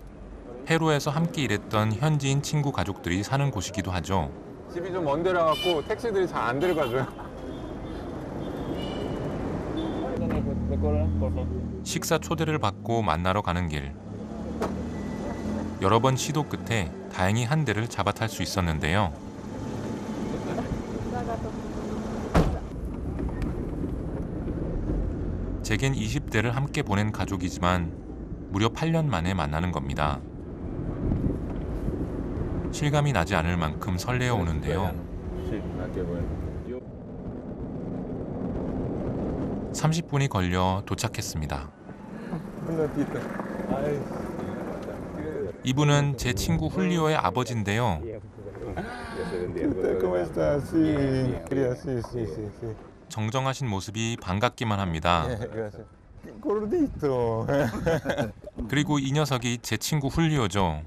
페루에서 함께 일했던 현지인 친구 가족들이 사는 곳이기도 하죠. 집이 좀 먼 데라 갖고 택시들이 잘 안 들어가줘요. 식사 초대를 받고 만나러 가는 길. 여러 번 시도 끝에 다행히 한 대를 잡아 탈 수 있었는데요. 제겐 20대를 함께 보낸 가족이지만 무려 8년 만에 만나는 겁니다. 실감이 나지 않을 만큼 설레어 오는데요. 30분이 걸려 도착했습니다. 이분은 제 친구 훌리오의 아버지인데요. 정정하신 모습이 반갑기만 합니다. 그리고 이 녀석이 제 친구 훌리오죠.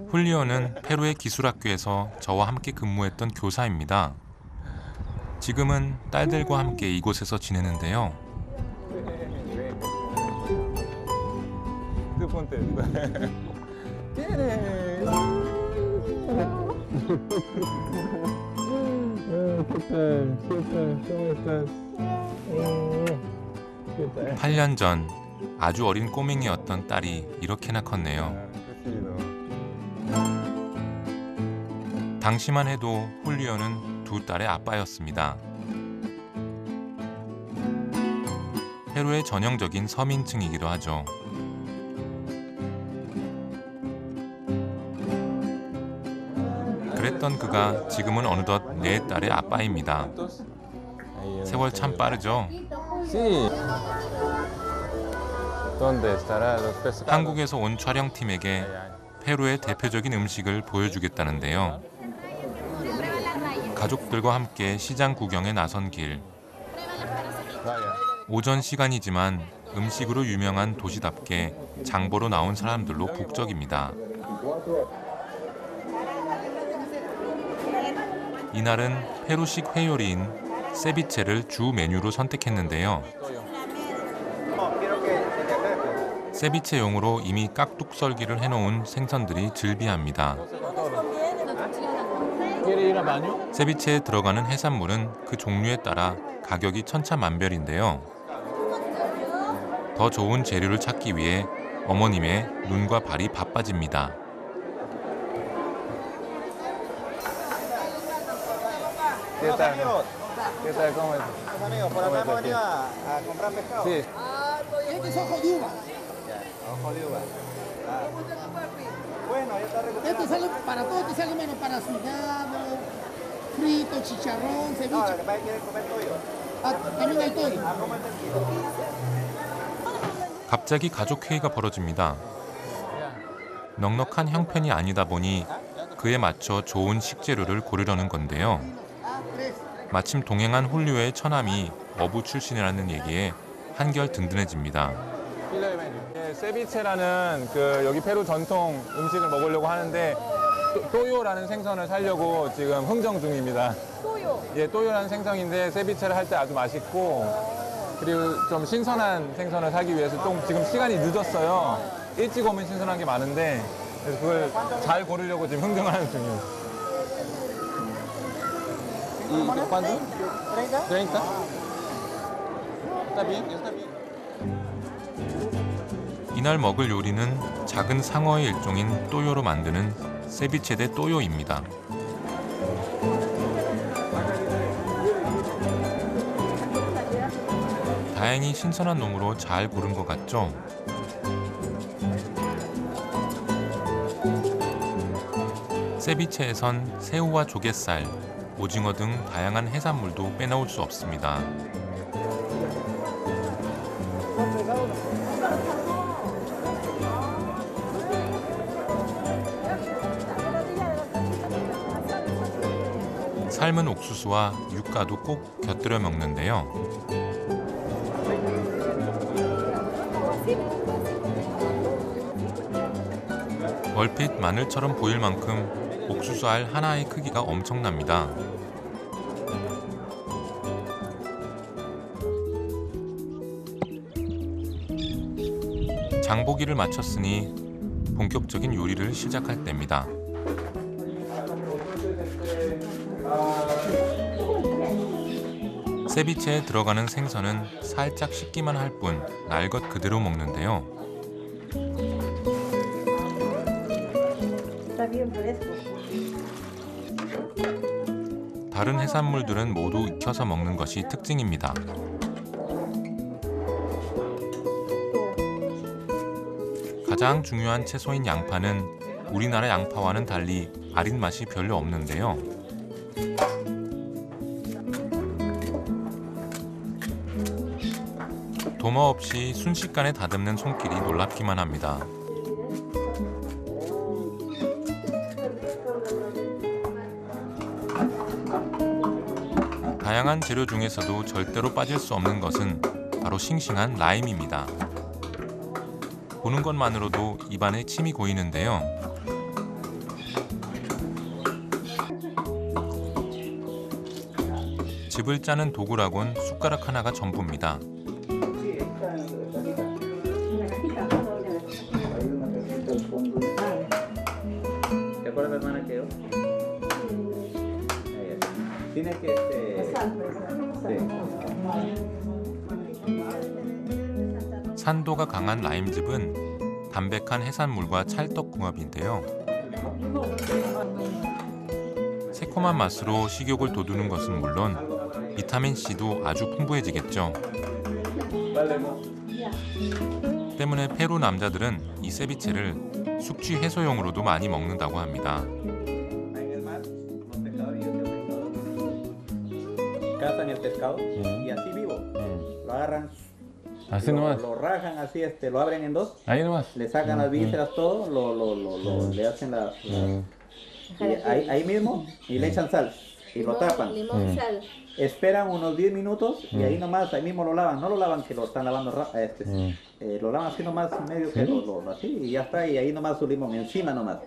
훌리오는 페루의 기술학교에서 저와 함께 근무했던 교사입니다. 지금은 딸들과 함께 이곳에서 지내는데요. ¿Qué 8년 전 아주 어린 꼬맹이였던 딸이 이렇게나 컸네요. 당시만 해도 훌리오는 두 딸의 아빠였습니다. 페루의 전형적인 서민층이기도 하죠. 그랬던 그가 지금은 어느덧 네 딸의 아빠입니다. 세월 참 빠르죠? 한국에서 온 촬영팀에게 페루의 대표적인 음식을 보여주겠다는데요. 가족들과 함께 시장 구경에 나선 길. 오전 시간이지만 음식으로 유명한 도시답게 장보러 나온 사람들로 북적입니다. 이날은 페루식 회요리인 세비체를 주 메뉴로 선택했는데요. 세비체용으로 이미 깍둑 썰기를 해놓은 생선들이 즐비합니다. 세비체에 들어가는 해산물은 그 종류에 따라 가격이 천차만별인데요. 더 좋은 재료를 찾기 위해 어머님의 눈과 발이 바빠집니다. ¿Qué tal? ¿Qué tal? ¿Cómo es? Amigos, por acá hemos venido a comprar pescado. Sí. Este es ojo de uva. Ojo de uva. Bueno, ya está recuperado. Este sale para todo, te sale menos para sudado, frito, chicharrón, ceviche. No, lo que pasa es que quieren comer toyo. Ah, también hay toyo. ¿Cómo es el kilo? 갑자기 가족 회의가 벌어집니다. 넉넉한 형편이 아니다 보니 그에 맞춰 좋은 식재료를 고르려는 건데요. 마침 동행한 홀리오의 처남이 어부 출신이라는 얘기에 한결 든든해집니다. 세비체라는 그 여기 페루 전통 음식을 먹으려고 하는데 또요라는 생선을 사려고 지금 흥정 중입니다. 또요? 예, 또요라는 생선인데 세비체를 할 때 아주 맛있고 그리고 좀 신선한 생선을 사기 위해서 좀 지금 시간이 늦었어요. 일찍 오면 신선한 게 많은데 그래서 그걸 잘 고르려고 지금 흥정하는 중입니다. ¿Y cuánto? 30. Está bien, está bien. 이날 먹을 요리는 작은 상어의 일종인 또요로 만드는 세비체 데 또요입니다. 다행히 신선한 놈으로 잘 고른 것 같죠? 세비체에선 새우와 조갯살, 오징어 등 다양한 해산물도 빼놓을 수 없습니다. 삶은 옥수수와 유가도 꼭 곁들여 먹는데요. 얼핏 마늘처럼 보일 만큼 옥수수 알 하나의 크기가 엄청납니다. 장보기를 마쳤으니 본격적인 요리를 시작할 때입니다. 세비체에 들어가는 생선은 살짝 식기만 할 뿐 날 것 그대로 먹는데요. 다른 해산물들은 모두 익혀서 먹는 것이 특징입니다. 가장 중요한 채소인 양파는 우리나라 양파와는 달리 아린 맛이 별로 없는데요. 도마 없이 순식간에 다듬는 손길이 놀랍기만 합니다. 다양한 재료 중에서도 절대로 빠질 수 없는 것은 바로 싱싱한 라임입니다. 보는 것만으로도 입안에 침이 고이는데요. 즙을 짜는 도구라곤 숟가락 하나가 전부입니다. 산도가 강한 라임즙은 담백한 해산물과 찰떡궁합인데요. 새콤한 맛으로 식욕을 돋우는 것은 물론 비타민C도 아주 풍부해지겠죠. 때문에 페루 남자들은 이 세비체를 숙취 해소용으로도 많이 먹는다고 합니다. Cazan el pescado y así vivo. Lo agarran, Así nomás. lo rajan así, lo abren en dos. Ahí nomás. Le sacan las vísceras todo, le hacen la y ahí mismo y le echan sal. y lo tapan. Limón, sal. Esperan unos 10 minutos y ahí nomás, ahí mismo lo lavan. No lo lavan que lo están lavando, lo lavan así nomás, medio que así y ya está. Y ahí nomás su limón, encima nomás.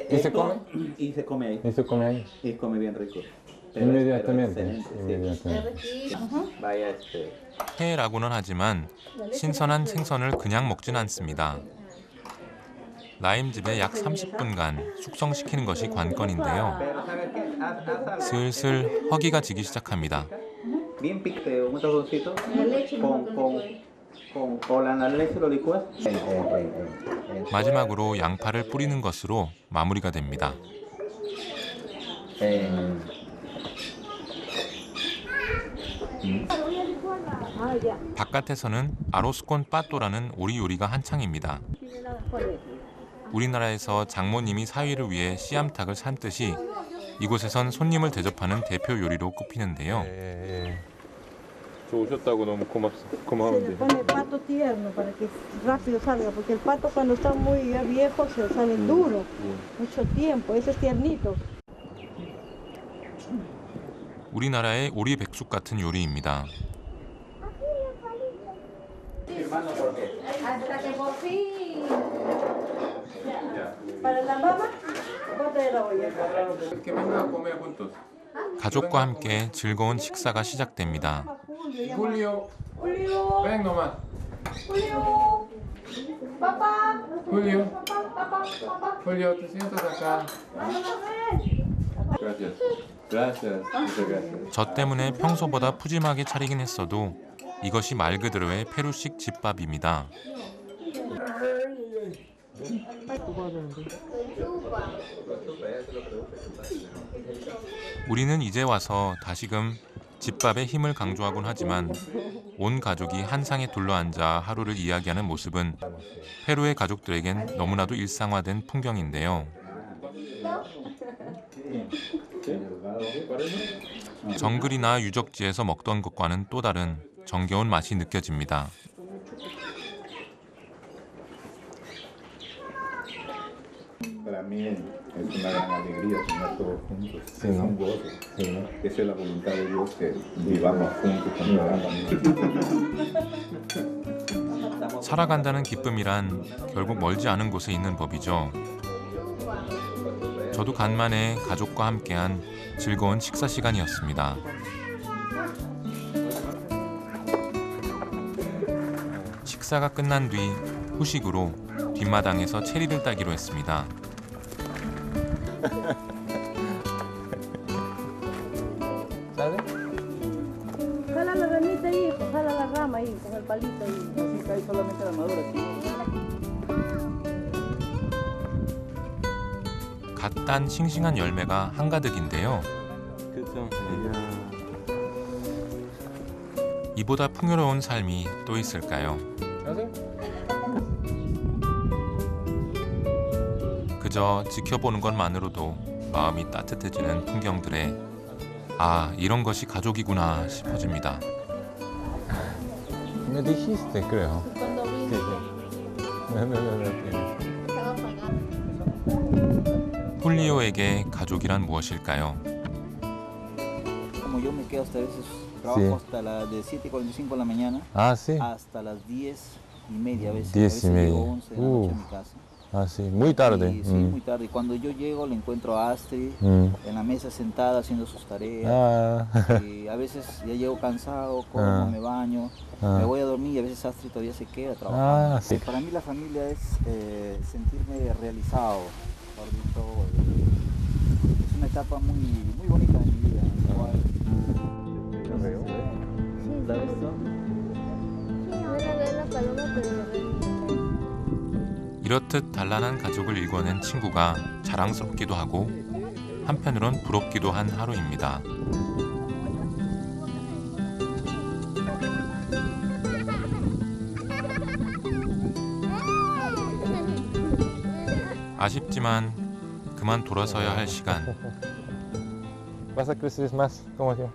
¿Y se come? Y se come ahí. ¿Y se come ahí? Y come bien rico. Inmediatamente. Vaya 회라고는 하지만 신선한 생선을 그냥 먹진 않습니다. 라임즙에 약 30분간 숙성시키는 것이 관건인데요. 슬슬 허기가 지기 시작합니다. Bien picante, un tazoncito con la leche lo licúas. 마지막으로 양파를 뿌리는 것으로 마무리가 됩니다. 바깥에서는 아로스콘 빠또라는 오리 요리가 한창입니다. 우리나라에서 장모님이 사위를 위해 씨암탉을 산듯이 이곳에선 손님을 대접하는 대표 요리로 꼽히는데요. 저 오셨다고 너무 고마운데. pone pato tierno para que rápido salga, porque el pato cuando está muy viejo se sale duro, mucho tiempo, ese es tiernito. 우리나라의 오리 백숙 같은 요리입니다. Hasta que por fin. Para la mamá, bota de la olla. 가족과 함께 즐거운 식사가 시작됩니다. Julio, Julio, ven nomás. Julio, papá, Julio, papá, papá. Julio, te sientas acá. Gracias. Gracias. Muchas gracias. 저 때문에 평소보다 푸짐하게 차리긴 했어도 이것이 말 그대로의 페루식 집밥입니다. 우리는 이제 와서 다시금 집밥의 힘을 강조하곤 하지만 온 가족이 한 상에 둘러앉아 하루를 이야기하는 모습은 페루의 가족들에겐 너무나도 일상화된 풍경인데요. 정글이나 유적지에서 먹던 것과는 또 다른 정겨운 맛이 느껴집니다. Para mí es una gran alegría tener todos juntos. Sí, es un gozo. Sí, ¿no? Esa es la voluntad de Dios, que vivamos juntos con toda la familia. 살아간다는 기쁨이란 결국 멀지 않은 곳에 있는 법이죠. 저도 간만에 가족과 함께한 즐거운 식사 시간이었습니다. 식사가 끝난 뒤 후식으로 뒷마당에서 체리를 따기로 했습니다. Jala la ramita ahí, jala la rama ahí, con el palito ahí. Así cae solamente la madura. 갓 딴 싱싱한 열매가 한가득인데요. 그죠. 이보다 풍요로운 삶이 또 있을까요? 그저 지켜보는 것만으로도 마음이 따뜻해지는 풍경들에 아, 이런 것이 가족이구나 싶어집니다. Me dijiste, creo. Cuando vine, 훌리오에게 가족이란 무엇일까요? Como yo me quedo hasta a veces, trabajo hasta las de 7:45 de la mañana hasta las 10:30 a veces. 10:30. Llego 11 de la noche a mi casa. Ah, sí, muy tarde. Y, sí, muy tarde. Y cuando yo llego le encuentro a Astrid en la mesa sentada haciendo sus tareas. Y a veces ya llego cansado, como, me baño, me voy a dormir y a veces Astrid todavía se queda trabajando. Sí. Para mí la familia es sentirme realizado. Es una etapa muy bonita de mi vida. ¿La ves tú? van a ver la paloma, pero no ven. 이렇듯 단란한 가족을 일궈낸 친구가 자랑스럽기도 하고 한편으론 부럽기도 한 하루입니다. 아쉽지만 그만 돌아서야 할 시간. ¿Vas a crecer más como yo?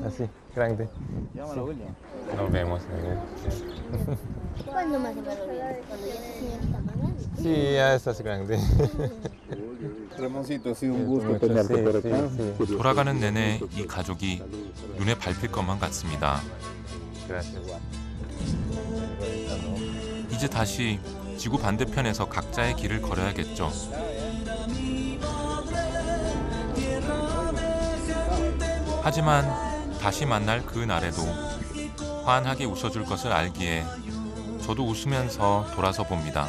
Así, grande. Llámalo, William. Nos vemos. ¿Cuándo más se va a olvidar? Cuando ya el señor está más grande. Sí, ya estás grande. 돌아가는 내내 이 가족이 눈에 밟힐 것만 같습니다. 이제 다시 지구 반대편에서 각자의 길을 걸어야겠죠. 하지만 다시 만날 그 날에도 환하게 웃어줄 것을 알기에 저도 웃으면서 돌아서 봅니다.